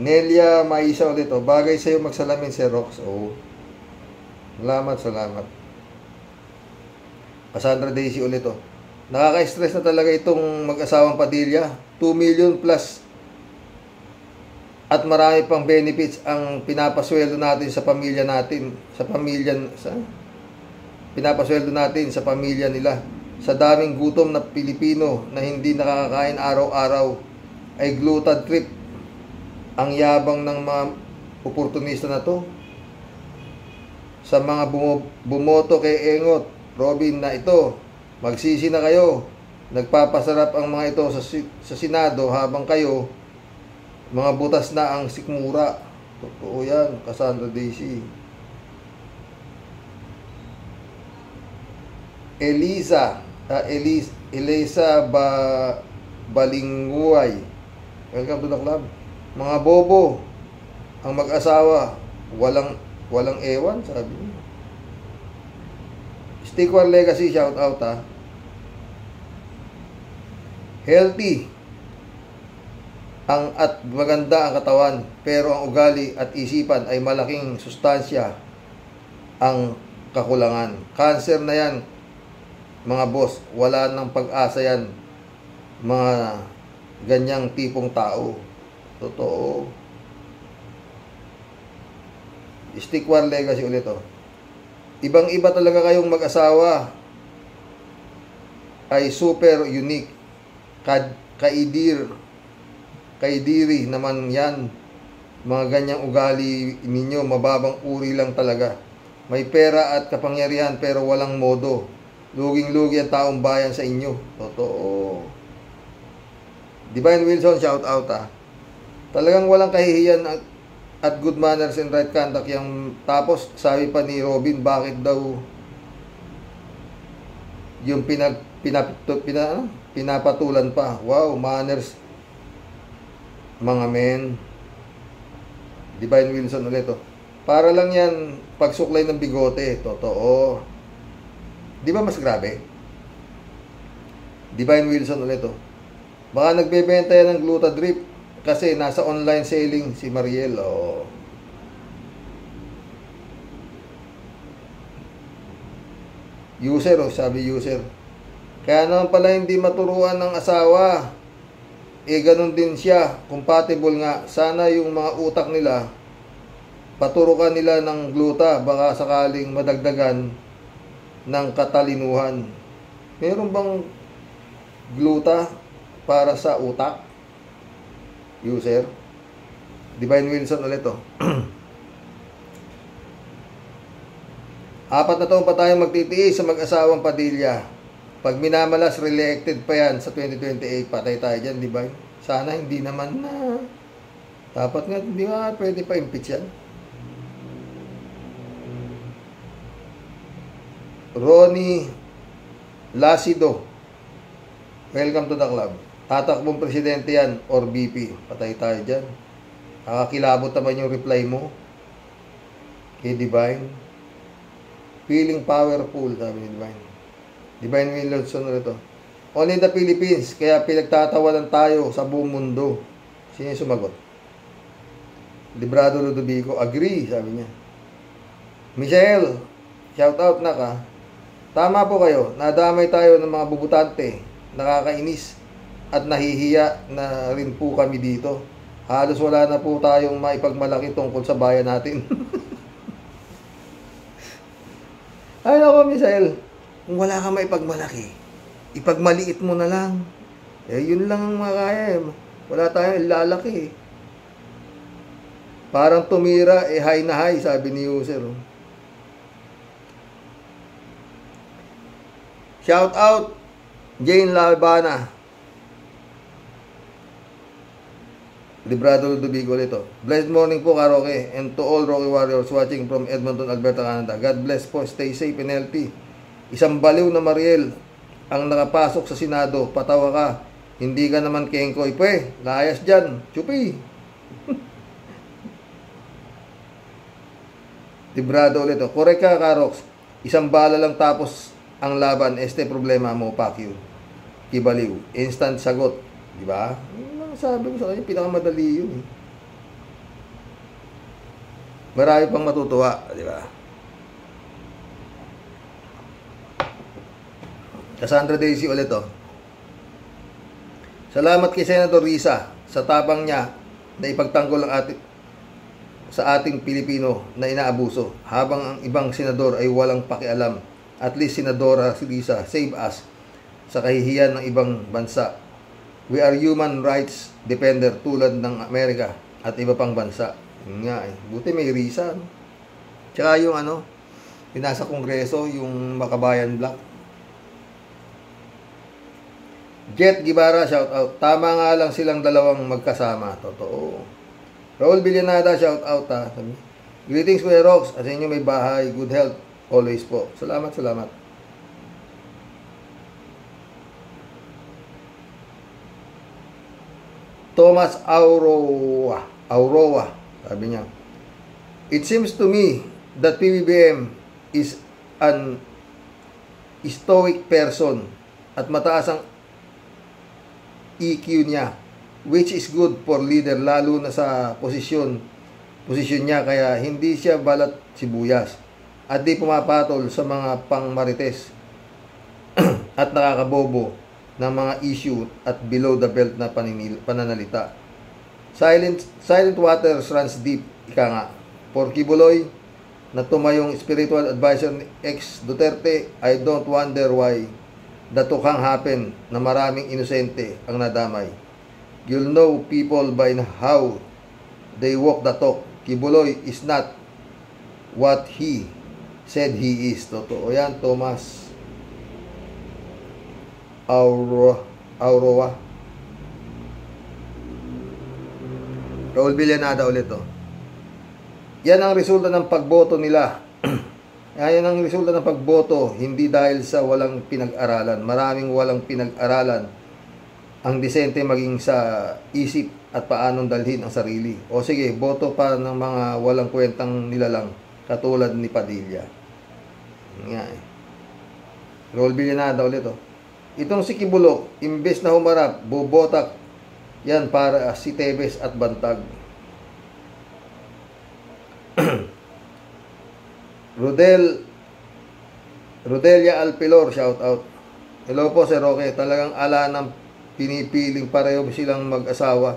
Nelia Maisa ulit, bagay sa'yo magsalamin si Rox. Salamat. Cassandra Daisy ulit, nakaka-stress na talaga itong mag-asawang Padilla. 2 million plus at marami pang benefits ang pinapasweldo natin sa pamilya natin. Pinapasweldo natin sa pamilya nila. Sa daming gutom na Pilipino na hindi nakakakain araw-araw ay glutad trip. Ang yabang ng mga oportunista na to. Sa mga bumoto kay Engot, Robin na ito, magsisi na kayo. Nagpapasarap ang mga ito sa Senado habang kayo, mga butas na ang sikmura. Totoo yan, Cassandra Daisy. Elisa Balinguay. Welcome to the club. Mga bobo, ang mag-asawa, walang ewan, sabi niya. Stick War Legacy, shout out Healthy at maganda ang katawan, pero ang ugali at isipan ay malaking sustansya ang kakulangan. Cancer na yan, mga boss, wala nang pag-asa yan, mga ganyang tipong tao. Totoo. Stick War Legacy ulit, Ibang-iba talaga kayong mag-asawa. Ay super unique. Kaidiri naman yan. Mga ganyang ugali ninyo, mababang uri lang talaga. May pera at kapangyarihan pero walang modo. Luging-lugi ang taong bayan sa inyo. Totoo. Divine Wilson, shout out Talagang walang kahihiyan at good manners and right conduct yung tapos sabi pa ni Robin bakit daw yung pinapatulan pa. Wow, manners mga men. Divine Wilson ulit para lang yan pagsuklay ng bigote. Totoo. Di ba mas grabe? Divine Wilson ulit baka nagbebenta yan ng Glutadrip kasi nasa online selling si Mariel. User, sabi user. Kaya naman pala hindi maturuan ng asawa. Ganun din siya. Compatible nga. Sana yung mga utak nila, paturukan nila ng gluta. Baka sakaling madagdagan ng katalinuhan. Meron bang gluta para sa utak? User. Divine Wilson ulit 4 na taon pa tayong magtitiis sa mag-asawang Padilla. Pag minamalas, re-elected pa yan sa 2028. Patay tayo dyan, Divine. Sana hindi naman na. Dapat nga, hindi nga pwede pa impeach yan. Ronnie Lacido. Welcome to the club. Tatakbong presidente yan or VP. Patay tayo dyan. Nakakilabot naman yung reply mo kay Divine. Feeling powerful, sabi ni Divine. Divine Wilson ulit Only the Philippines, kaya pinagtatawanan tayo sa buong mundo. Sino yung sumagot? Librado Ludovico, agree, sabi niya. Michelle, shout out na ka. Tama po kayo, nadamay tayo ng mga bubutante. Nakakainis. At nahihiya na rin po kami dito. Halos wala na po tayong maipagmalaki tungkol sa bayan natin. Ay nako, Michelle. Kung wala ka maipagmalaki, ipagmaliit mo na lang. Yun lang ang makaya. Wala tayong lalaki. Parang tumira, high na high, sabi ni user. Shout out, Jane Labana. Librado Ludovico ito. Blessed morning po, Karoke, and to all Rocky Warriors watching from Edmonton, Alberta, Canada. God bless po, stay safe and healthy. Isang baliw na Mariel ang nakapasok sa Senado. Patawa ka. Hindi ka naman kengkoy. Pwe, layas dyan. Chupi. Librado ulit. Correct ka, Karox. Isang bala lang tapos ang laban. Este problema mo, Pacquiao. Kibaliw. Instant sagot. Diba? Sabi ko sa kanya, pinakamadali yun. Marami pang matutuwa. Diba? Cassandra Daisy ulit oh. Salamat kay Senator Risa sa tapang niya na ipagtanggol sa ating Pilipino na inaabuso habang ang ibang senador ay walang pakialam. At least Senadora Risa save us sa kahihiyan ng ibang bansa. We are human rights defender tulad ng Amerika at iba pang bansa. Yun nga eh. Buti may Risa. No? Tsaka yung yung nasa Kongreso, yung Makabayan Black. Jet Gibara, shout out. Tama nga lang silang dalawang magkasama. Totoo. Raul Villanada, shout out ha. Greetings Kuya Rox. At sa inyo may bahay. Good health. Always po. Salamat, salamat. Thomas Auroa, sabi niya. It seems to me that PBBM is an stoic person at mataas ang EQ niya, which is good for leader lalo na sa posisyon niya, kaya hindi siya balat sibuyas at di pumapatol sa mga pangmarites at nakakabobo ng mga issue at below the belt na pananalita. Silent waters runs deep, ika nga. For Kibuloy, na tumayong spiritual advisor ni ex Duterte, I don't wonder why the tukang happen na maraming inosente ang nadamay. You'll know people by how they walk the talk. Kibuloy is not what he said he is. Totoo yan, Thomas Auroa. Raul Villanada ulit oh. Yan ang resulta ng pagboto nila. Yan ang resulta ng pagboto, hindi dahil sa walang pinag-aralan. Maraming walang pinag-aralan ang disente maging sa isip at paanong dalhin ang sarili. O sige, boto pa ng mga walang kwentang nilalang katulad ni Padilla. Nga eh. Raul Villanada ulit oh. Itong si Kibulo, imbes na humarap, bubotak yan para si Tebes at Bantag. Rodelia Alpilor, shout out. Hello po Sir Roque, talagang ala ng pinipiling pareho silang mag-asawa.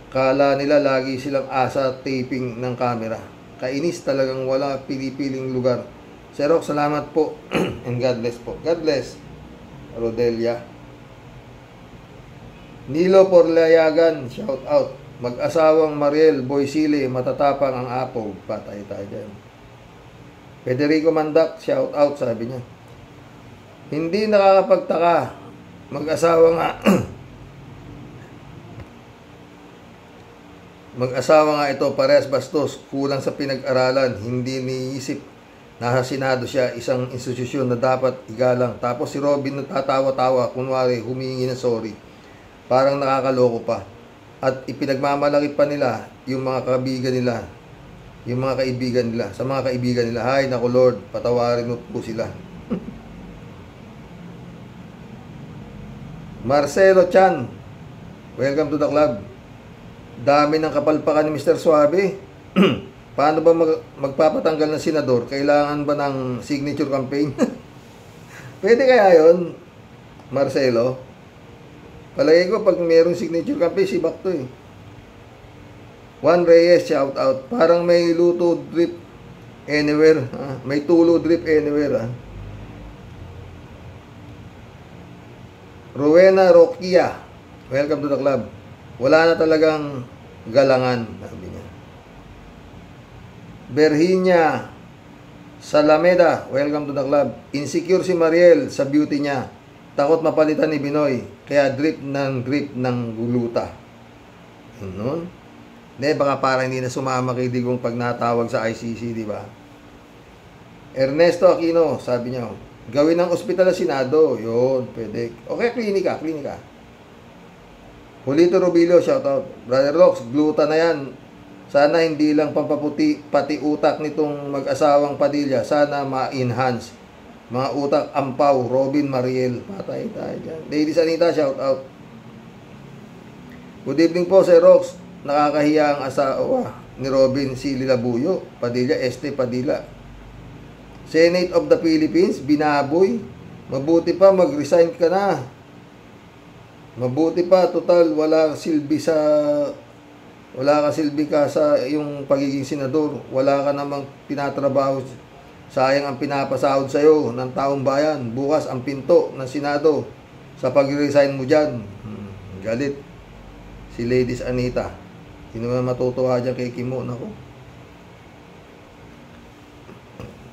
Kala nila lagi silang asa taping ng camera. Kainis, talagang wala pinipiling lugar. Sir Roque, salamat po and God bless po. God bless. Rodelia. Nilo Porlayagan, shout out. Mag-asawang Mariel Boysili, matatapang ang apog. Patay tayo dyan. Federico Mandak, shout out, sabi niya. Hindi nakakapagtaka. Mag-asawa nga. Mag-asawa nga ito, parehas bastos. Kulang sa pinag-aralan. Hindi niisip. Nasa Senado siya, isang institusyon na dapat igalang. Tapos si Robin natatawa-tawa, kunwari humingi ng sorry. Parang nakakaloko pa. At ipinagmamalaki pa nila yung mga kaibigan nila. Yung mga kaibigan nila. Sa mga kaibigan nila, hay naku Lord, patawarin mo po sila. Marcelo Chan, welcome to the club. Dami ng kapalpakan ni Mr. Suave. Paano ba magpapatanggal ng senador? Kailangan ba ng signature campaign? Pwede kaya yun, Marcelo? Palagay ko, pag mayroong signature campaign, si Bakto eh. Juan Reyes, shout out. Parang may luto drip anywhere. May tulo drip anywhere. Rowena Roquia, welcome to the club. Wala na talagang galangan, sabi niya. Virginia Salameda, welcome to the club. Insecure si Mariel sa beauty niya. Takot mapalitan ni Binoy. Kaya drip ng guluta. Ano? Hindi, baka parang hindi na sumama kay Digong pag natawag sa ICC, di ba? Ernesto Aquino, sabi niya, gawin ng ospital na Senado. Yun, pwede. Okay, klinika. Julito Rubilio, shoutout. Brother Rox, gluta na yan. Sana hindi lang pampaputi, pati utak nitong mag-asawang Padilla. Sana ma-enhance. Mga utak, Ampaw, Robin, Mariel. Patay tayo dyan. Ladies Anita, shoutout. Good evening po, Sir Rox. Nakakahiya ang asawa ni Robin, si Lilabuyo. Padilla, Padilla. Senate of the Philippines, binaboy. Mabuti pa, mag-resign ka na. Mabuti pa, total, wala ka silbi ka sa yung pagiging senador. Wala ka namang tinatrabaho. Sayang ang pinapasahod sa'yo ng taong bayan. Bukas ang pinto ng Senado sa pag-resign mo dyan. Galit. Si Ladies Anita. Hindi naman matutuwa dyan kay Kimo. Nako.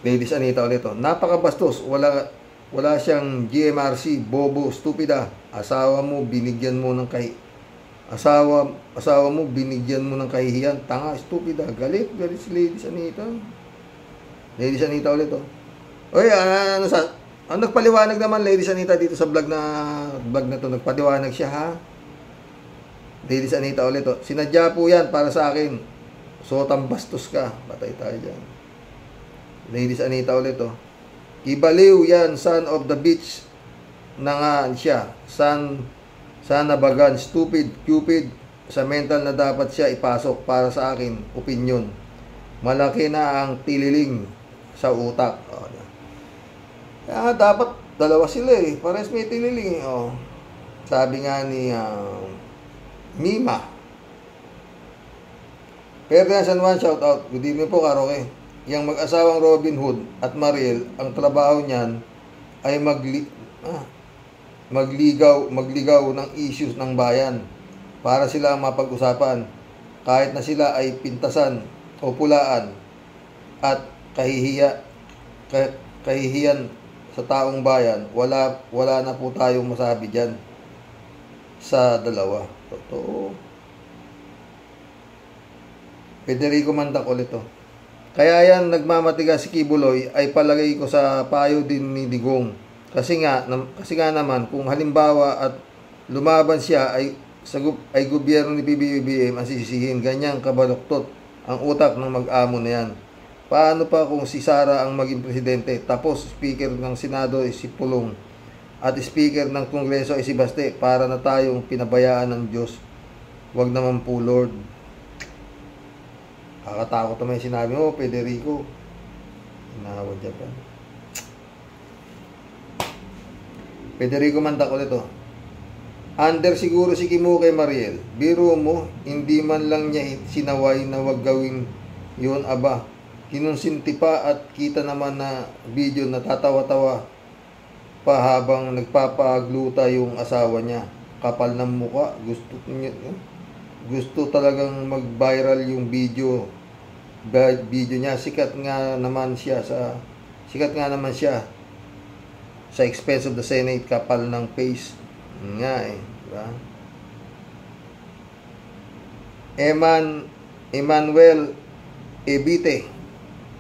Ladies Anita ulit. Napakabastos. Wala siyang GMRC. Bobo. Stupida. Asawa mo binigyan mo ng kahihiyan. Tanga. Stupida. Galit si Ladies Anita. Ladies Anita ulit. Oy, nagpaliwanag naman Ladies Anita dito sa vlog na to. Nagpaliwanag siya, ha. Ladies Anita ulit. Sinadya po yan para sa akin. Sotang bastos ka. Patay tayo dyan. Ladies Anita ulit. Ibaliw yan, son of the bitch na nga siya. Sana bagan, stupid, cupid. Sa mental na dapat siya ipasok para sa akin. Opinion. Malaki na ang tililing sa utak. Kaya dapat dalawa sila eh. Pares may tililing. Sabi nga ni Mima. Ferdinand San Juan, shout out. Good evening po, Karoke. Yang mag-asawang Robin Hood at Mariel, ang trabaho niyan ay magligaw ng issues ng bayan para sila mapag-usapan. Kahit na sila ay pintasan o pulaan at kahihiyan sa taong bayan, wala na po tayong masabi dyan sa dalawa. Totoo. Federico Mandak ulit to. Kaya yan, nagmamatigas si Kibuloy ay palagay ko sa payo din ni Digong. Kasi nga naman, kung halimbawa at lumaban siya ay gobyerno ni PBBM ang sisisihin. Ganyang kabaluktot ang utak ng mag-amo na yan. Paano pa kung si Sara ang maging presidente, tapos speaker ng Senado ay si Pulong at speaker ng Kongreso ay si Baste, para na tayong pinabayaan ng Diyos. Wag naman po, Lord. Kakatakot naman yung sinabi mo, Federico. Hinahawad dyan pa. Federico Mandak ulit to. Under siguro si Kimo kay Mariel. Biro mo, hindi man lang niya sinaway na wag gawin yun, aba. Kinonsinti pa at kita naman na video na tatawa-tawa pa habang nagpapagluta yung asawa niya. Kapal ng muka. Gusto talagang mag-viral yung video niya. Sikat nga naman siya sa expense of the Senate. Kapal ng face nga eh, diba? Emmanuel Ebite,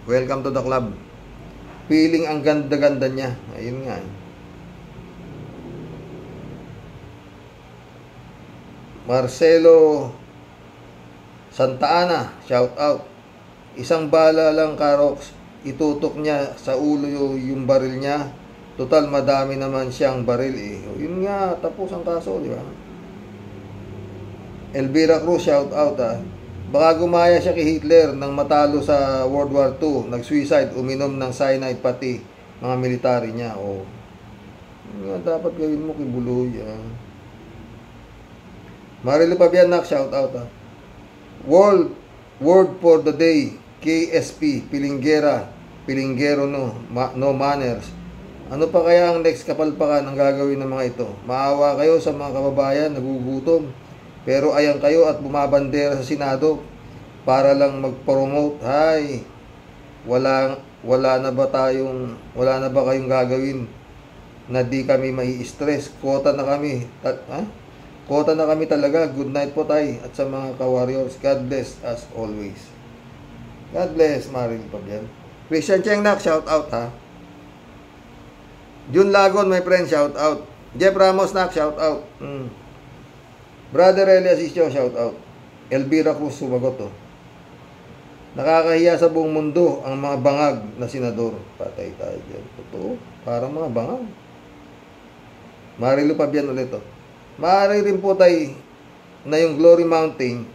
welcome to the club. Feeling ang ganda-ganda niya. Ayun nga eh. Marcelo Santa Ana, shout out. Isang bala lang, Karox, itutok niya sa ulo yung baril niya. Total, madami naman siyang baril eh. Yun nga, tapos ang kaso, di ba? Elvira Cruz, shout out ha. Baka gumaya siya kay Hitler nang matalo sa World War II. Nag-suicide, uminom ng cyanide pati mga military niya. Yun nga, dapat gawin mo kay Buloy. Marilu Pabianak, shout out ha. Word for the day, KSP, Pilingero no manners. Ano pa kaya ang next kapalpakan ang gagawin ng mga ito? Maawa kayo sa mga kababayan, nagugutom. Pero ayan kayo at bumabandera sa Senado para lang mag-promote. Hay, wala na ba kayong gagawin na di kami mai-stress? Kota na kami. Kota na kami talaga. Good night po tayo. At sa mga ka-warriors, God bless as always. God bless, Maril Fabian. Christian Chengnak, shout out ha. Jun Lagon, my friend, shout out. Jeff Ramos nak, shout out. Brother Elias Isyo, shout out. Elvira Cruz, sumagot to. Nakakahiya sa buong mundo ang mga bangag na senador. Patay tayo dyan. Totoo. Parang mga bangag. Marilu Fabian ulit to. Maaari rin po tayo na yung Glory Mountain,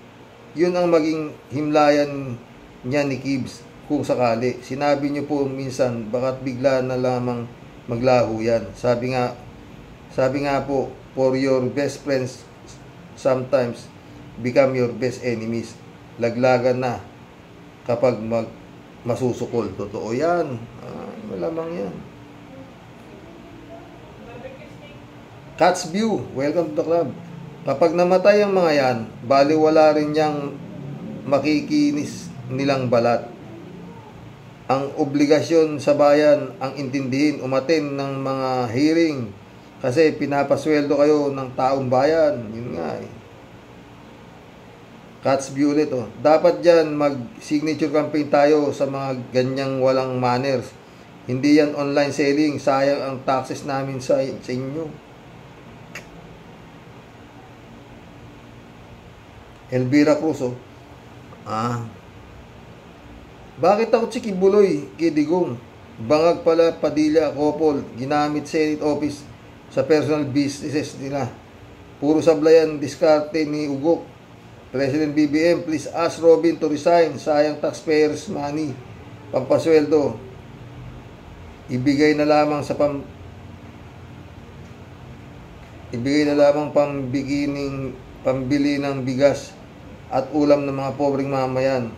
yun ang maging himlayan niya ni Kibbs kung sakali. Sinabi niyo po minsan, baka't bigla na lamang maglaho yan. Sabi nga po, for your best friends sometimes become your best enemies. Laglagan na kapag masusukol. Totoo yan. Malamang yan. Cat's View, welcome to the club. Kapag namatay ang mga yan, bali wala rin niyang makikinis nilang balat. Ang obligasyon sa bayan ang intindihin, umatin ng mga hearing kasi pinapasweldo kayo ng taong bayan. Yun nga eh. Cat's View ulit oh. Dapat dyan mag-signature campaign tayo sa mga ganyang walang manners. Hindi yan online selling. Sayang ang taxes namin sa inyo. Elvira Cruz oh. Bakit ako si Kibuloy, Kidigong? Bangag pala, Padilla, Kopol, ginamit Senate office sa personal businesses nila. Puro sablayan, diskarte ni Ugok. President BBM, please ask Robin to resign. Sayang taxpayers money. Pampasweldo. Ibigay na lamang pambili ng bigas at ulam ng mga pobreng mamayan.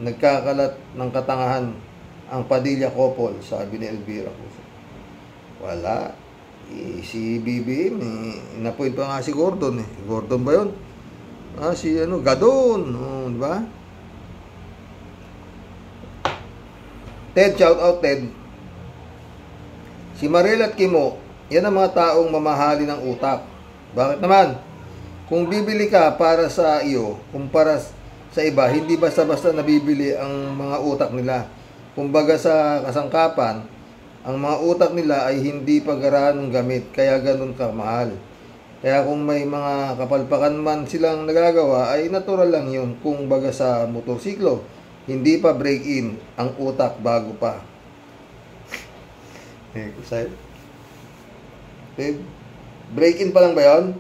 Nagkakalat ng katangahan ang Padilla Kopol, sabi ni Elvira. Wala. Si BBM, inapoint pa nga si Gordon. Gordon ba yun? Si Gadon. Di ba? Ted, shout out Ted. Si Maril at Kimo, yan ang mga taong mamahali ng utak. Bakit naman? Kung bibili ka para sa iyo, kumpara sa iba, hindi basta-basta nabibili ang mga utak nila. Kumbaga sa kasangkapan, ang mga utak nila ay hindi pag-arahan ng gamit, kaya ganun kamahal. Kaya kung may mga kapalpakan man silang nagagawa, ay natural lang yun. Kung baga sa motorsiklo, hindi pa break-in ang utak bago pa. Break-in pa lang ba yun?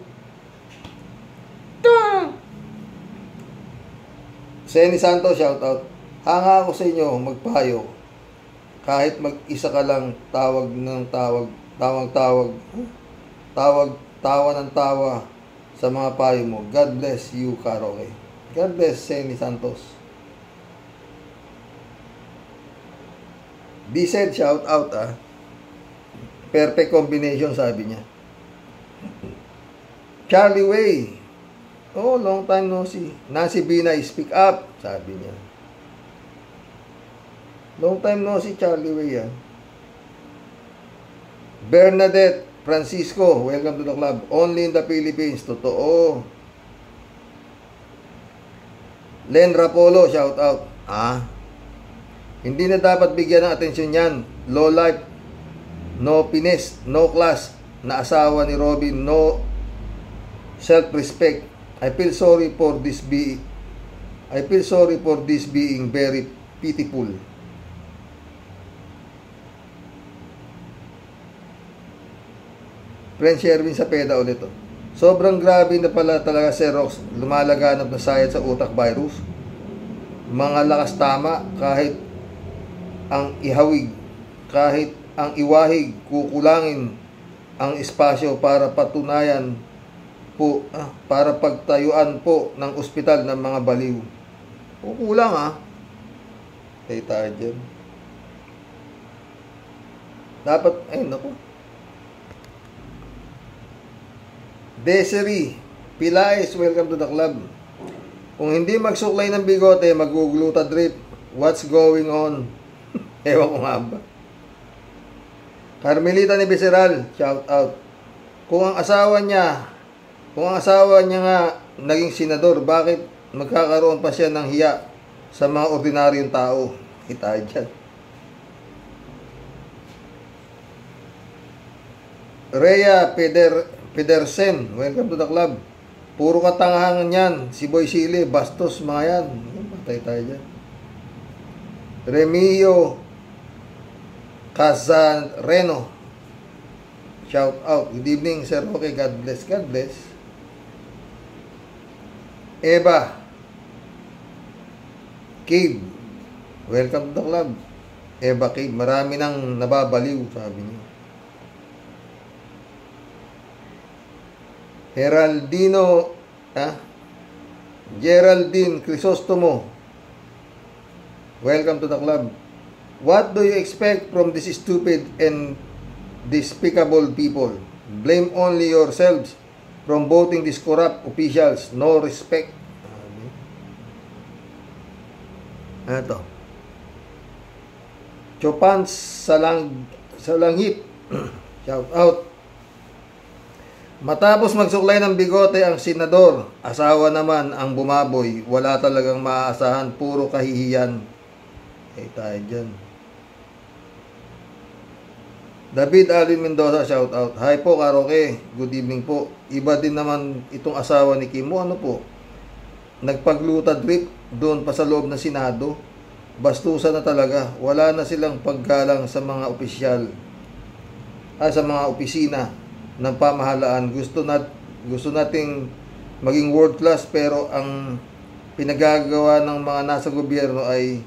Senny Santos, shout out. Hanga ako sa inyo, magpayo. Kahit mag-isa ka lang, tawa ng tawa sa mga payo mo. God bless you, Karoke. God bless, Senny Santos. D-Said, shout out Perfect combination, sabi niya. Charlie Way. Oh, long time no see. Nancy Binay, speak up, sabi niya. Long time no see, Charlie Way yan. Bernadette Francisco, welcome to the club. Only in the Philippines, totoo. Len Rapolo, shout out. Hindi na dapat bigyan ng atensyon yan. Low life, no pines, no class, na asawa ni Robin, no self-respect. I feel sorry for this being very pitiful. Friend Sherwin sa peda ulit oh. Sobrang grabe na pala talaga si Rox. Lumalaganap na sayad sa utak virus. Mga lakas tama kahit ang iwahig kukulangin ang espasyo para patunayan po, para pagtayuan po ng ospital ng mga baliw. Kukulang Tay tayo dyan. Dapat, naku. Desiree Pilaes, welcome to the club. Kung hindi magsuklay ng bigote, mag-gluta drip. What's going on? Ewan ko nga ba. Carmelita ni Beseral, shout out. Kung ang asawa niya nga naging senador, bakit magkakaroon pa siya ng hiya sa mga ordinaryong tao? Kita dyan. Rhea Pedersen, welcome to the club. Puro katangahan yan. Si Boy Sili, bastos, mga yan. Patay tayo dyan. Remio Casareno, shout out. Good evening, Sir Roque. God bless. God bless. Eva Cave, welcome to the club. Eva Cave, marami nang nababaliw, sabi niya. Geraldine Crisostomo, welcome to the club. What do you expect from these stupid and despicable people? Blame only yourselves from voting these corrupt officials. No respect. Ito. Chopans Salangit, shout out. Matapos magsuklay ng bigote ang senador, asawa naman ang bumaboy. Wala talagang maaasahan, puro kahihiyan. Tayo dyan. David Alvin Mendoza, shout out. Hi po, Karoke. Good evening po. Iba din naman itong asawa ni Kimo. Ano po? Nagpagluta drip doon pa sa loob ng Senado. Bastusan na talaga. Wala na silang paggalang sa mga opisyal. Sa mga opisina ng pamahalaan. Gusto nating maging world class, pero ang pinagagawa ng mga nasa gobyerno ay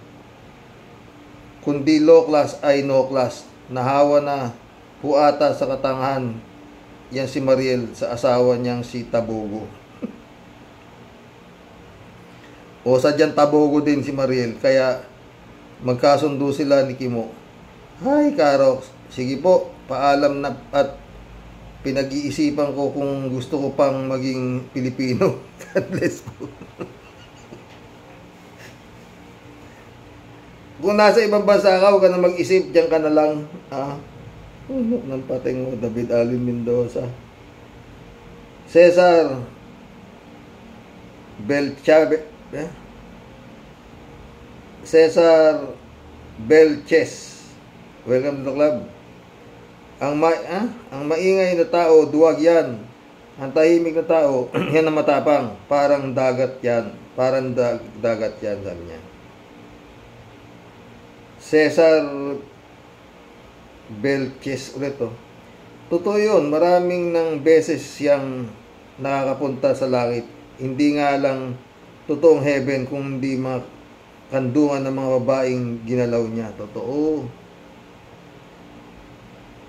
kundi low class ay no class. Nahawa na huata sa katangahan yan si Mariel sa asawa niyang si Tabogo. O sadyang Tabogo din si Mariel, kaya magkasundo sila ni Kimo. Hi Karox, sige po, paalam na at pinag-iisipan ko kung gusto ko pang maging Pilipino. God bless po. Kung nasa ibang bansa ka, huwag ka na mag-isip, diyan ka na lang. Nang patay mo, David Alvin Mendoza. Cesar Belches, welcome to the club. Ang maingay na tao, duwag yan. Ang tahimik na tao, yan ang matapang. Parang dagat yan. Dagat yan, sabi niya. Cesar Belches ulit to. Totoo yun, maraming ng beses siyang nakakapunta sa langit. Hindi nga lang totoong heaven kung hindi makandungan ng mga babaeng ginalaw niya. Totoo.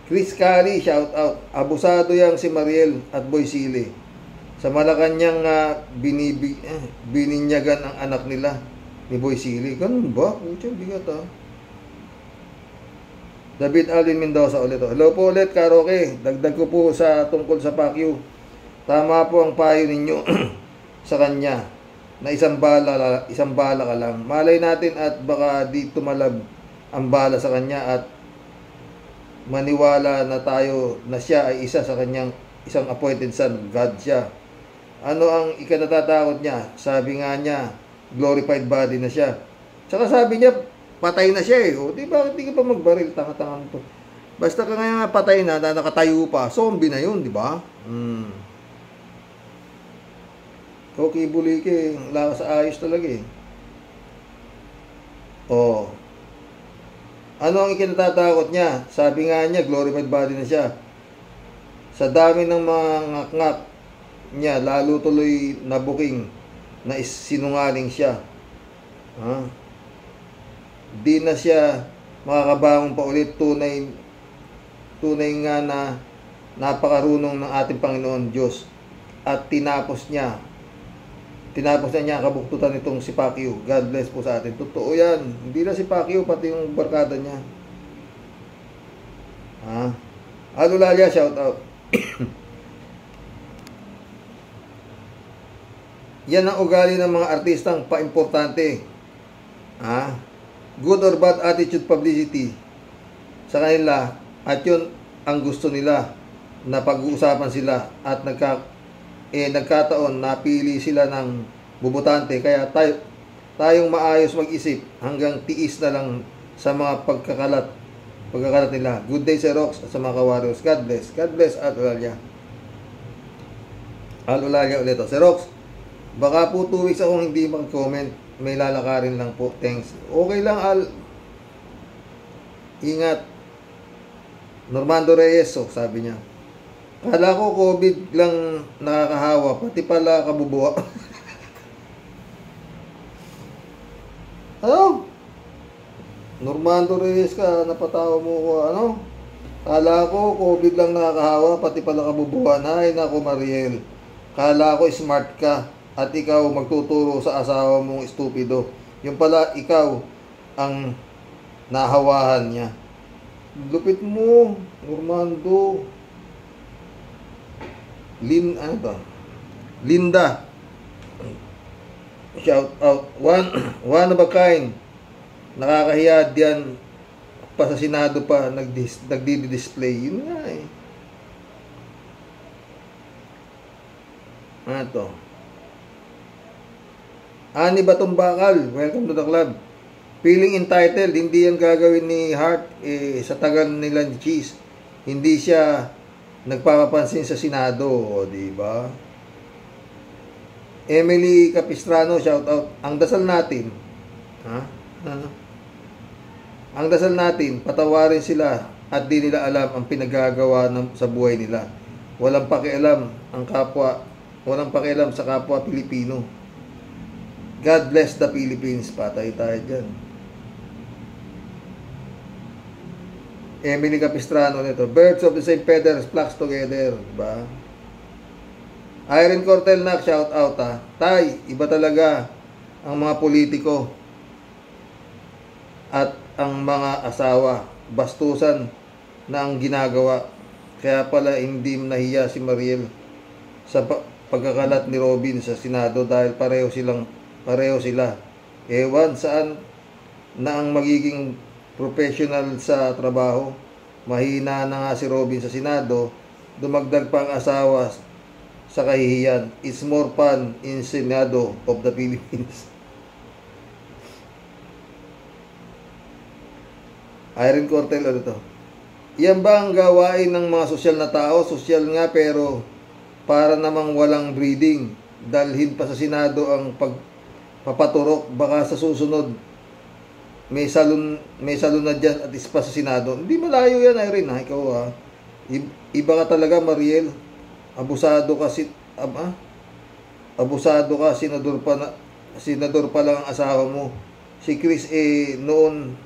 Chris Cali, shout out. Abusado yang si Mariel at Boy Sili. Sa Malacanang bininyagan ang anak nila ni Boy Sili. Ganun ba? Pucha, bigat David Alvin Mendoza ulit. Hello po ulit, Karoke. Dagdag ko po sa tungkol sa Pacquiao. Tama po ang payo ninyo sa kanya na isang bala ka lang. Malay natin at baka di tumalab ang bala sa kanya at maniwala na tayo na siya ay isa sa kanyang isang appointed son. God siya. Ano ang ikinatatakot niya? Sabi nga niya, glorified body na siya. Saka sabi niya, patay na siya eh. O, di ba, hindi ka pa magbaril? Tanga-tanga mo to. Basta ka nga patay na, nakatayo pa. Zombie na yun, di ba? Okay, bulike. Lakas sa ayos talaga eh. O. Ano ang ikinatatakot niya? Sabi nga niya, glorified body na siya. Sa dami ng mga ngak-ngak niya, lalo tuloy nabuking na sinungaling siya. Di na siya makakabangon pa ulit. Tunay nga na napakarunong ng ating Panginoon Diyos. At tinapos niya ang kabuktutan nitong si Pacquiao. God bless po sa atin. Totoo yan. Hindi na si Pacquiao, pati yung barkada niya. Alulalia, shout out. Yan ang ugali ng mga artistang pa-importante. good or bad attitude publicity sa kanila, at yun ang gusto nila na pag-uusapan sila, at nagkataon napili sila ng bubutante, kaya tayong maayos mag-isip hanggang tiis na lang sa mga pagkakalat nila. Good day Sir Rox at sa mga ka-warriors. God bless at Al-Ulalia ulit. Sir Rox, baka po 2 weeks akong hindi mag-comment, may lalakarin lang po, thanks. Okay lang Al, ingat. Normando Reyes, sabi niya, kala ko COVID lang nakakahawa, pati pala kabubuha. Ano? Normando Reyes ka, napatawa mo ko, ano? Kala ko COVID lang nakakahawa, pati pala kabubuhan. Ay nako Mariel, kala ko smart ka at ikaw magtuturo sa asawa mong estupido. Yung pala ikaw ang nahawahan niya. Lupit mo, Normando. Linda. Shout out. One of a kind. Nakakahiya diyan pa sa Senado pa nagdi-display. Yun nga eh. Ano to? Ani Batong Bakal, welcome to the club. Feeling entitled, hindi yan gagawin ni Hart sa tagal nila ni Cheese. Hindi siya nagpapapansin sa Senado, di ba? Emily Capistrano, shout out. Ang dasal natin, ang dasal natin, patawarin sila at di nila alam ang pinagagawa sa buhay nila. Walang pakialam sa kapwa Pilipino. God bless the Philippines. Patay tayo dyan. Emily Capistrano nito. Birds of the same feathers flocks together. Diba? Irene Cortelnac, shout out Tay, iba talaga ang mga politiko at ang mga asawa. Bastusan na ang ginagawa. Kaya pala hindi nahiya si Mariel sa pagkakalat ni Robin sa Senado dahil pareho sila. Ewan saan na ang magiging professional sa trabaho. Mahina na nga si Robin sa Senado, dumagdag pa ang asawa sa kahihiyan. It's more fun in Senado of the Philippines. Irene Cortel, ano to? Yan ba ang gawain ng mga sosyal na tao? Sosyal nga pero para namang walang breeding. Dalhin pa sa Senado ang pagpapaturok. Baka sa susunod may salon na dyan at ispa sa Senado. Hindi malayo yan, Irene, ikaw iba ka talaga, Mariel. Abusado ka senador pa lang ang asawa mo. Si Chris noon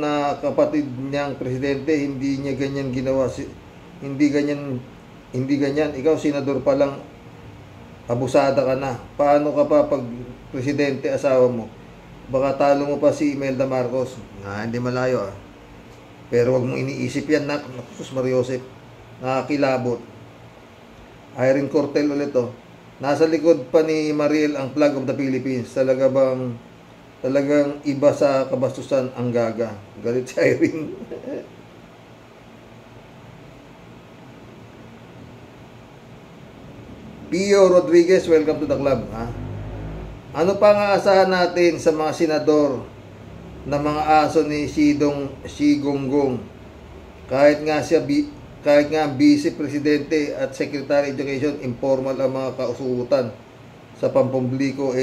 na kapatid niyang presidente, hindi niya ganyan ginawa. Hindi ganyan. Ikaw senador pa lang, abusada ka na. Paano ka pa pag presidente asawa mo? Baka talo mo pa si Imelda Marcos. Hindi malayo Pero wag mong iniisip yan, Sus Mariosep. Nakakilabot. Irene Cortel ulit Nasa likod pa ni Mariel ang flag of the Philippines. Talagang iba sa kabastusan ang gaga. Galit si Irene. Pio Rodriguez, welcome to the club. Ano pa nga asahan natin sa mga senador na mga aso ni Sigonggong? Kahit nga vice presidente at secretary education, informal ang mga kausutan sa pampubliko,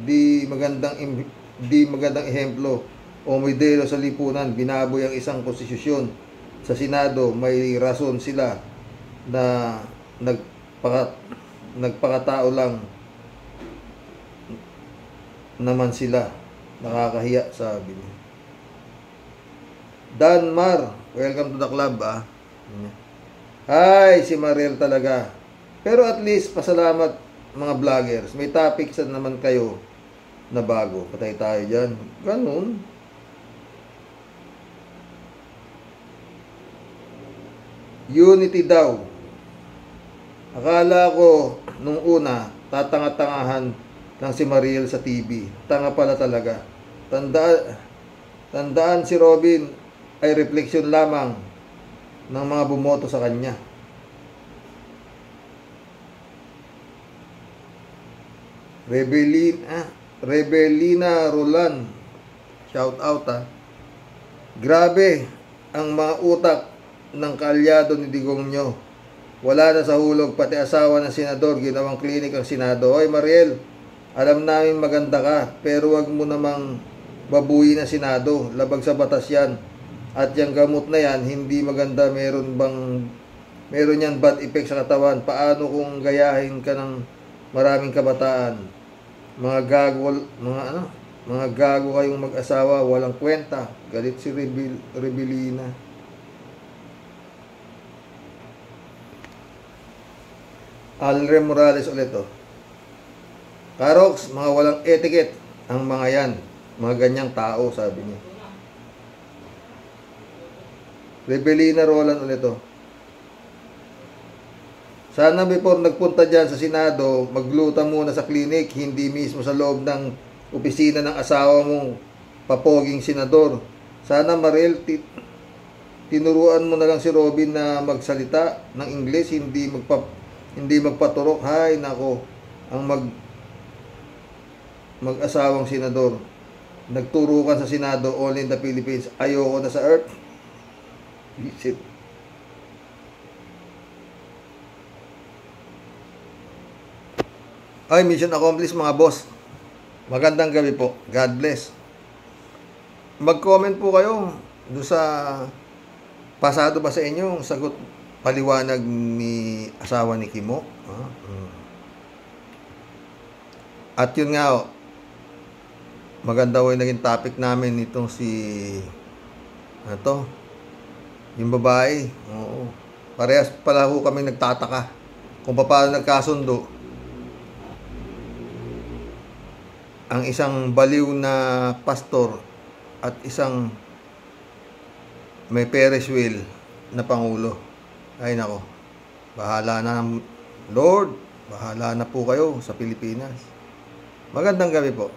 di magandang ehemplo o modelo sa lipunan. Binaboy ang isang konstitusyon. Sa Senado, may rason sila na nagpakatao lang naman sila. Nakakahiya, sabi niya. Danmar, welcome to the club Hi, si Mariel talaga. Pero at least pasalamat mga vloggers, may topics naman kayo na bago. Patay tayo dyan. Ganun. Unity daw. Akala ko nung una tatanga-tangahan lang si Mariel sa TV. Tanga pala talaga. Tandaan si Robin ay refleksyon lamang ng mga bumoto sa kanya. Rebelina Roland, shout out Grabe ang mga utak ng kaalyado ni Digong nyo. Wala na sa hulog, pati asawa ng senador, ginawang klinik ang Senado. Hoy Mariel, alam namin maganda ka, pero wag mo namang babuyin ang Senado. Labag sa batas yan. At yung gamot na yan, hindi maganda. Meron yan bad effect sa katawan. Paano kung gayahin ka ng maraming kabataan? Mga gago kayong mag-asawa, walang kwenta. Galit si Rebelina. Alre Morales ulit Karox, mga walang etiquette ang mga yan. Mga ganyang tao, sabi niya. Rebelina Roland ulit Sana before nagpunta dyan sa Senado, magluta muna sa clinic, hindi mismo sa loob ng opisina ng asawa mong papoging senador. Sana Mariel, tinuruan mo na lang si Robin na magsalita ng Ingles, hindi magpaturok. Hay nako, ang mag-asawang senador. Nagturukan sa Senado, only in the Philippines. Ayoko na sa Earth. Visit. Ay, mission accomplished mga boss. Magandang gabi po. God bless. Mag-comment po kayo doon sa pasado ba sa inyo ang sagot paliwanag ni asawa ni Kimo. At yun nga maganda yung naging topic namin itong yung babae. Oo. Parehas pala ho kami nagtataka kung paano nagkasundo ang isang baliw na pastor at isang may Ferris wheel na pangulo. Ay nako, bahala na Lord, bahala na po kayo sa Pilipinas. Magandang gabi po.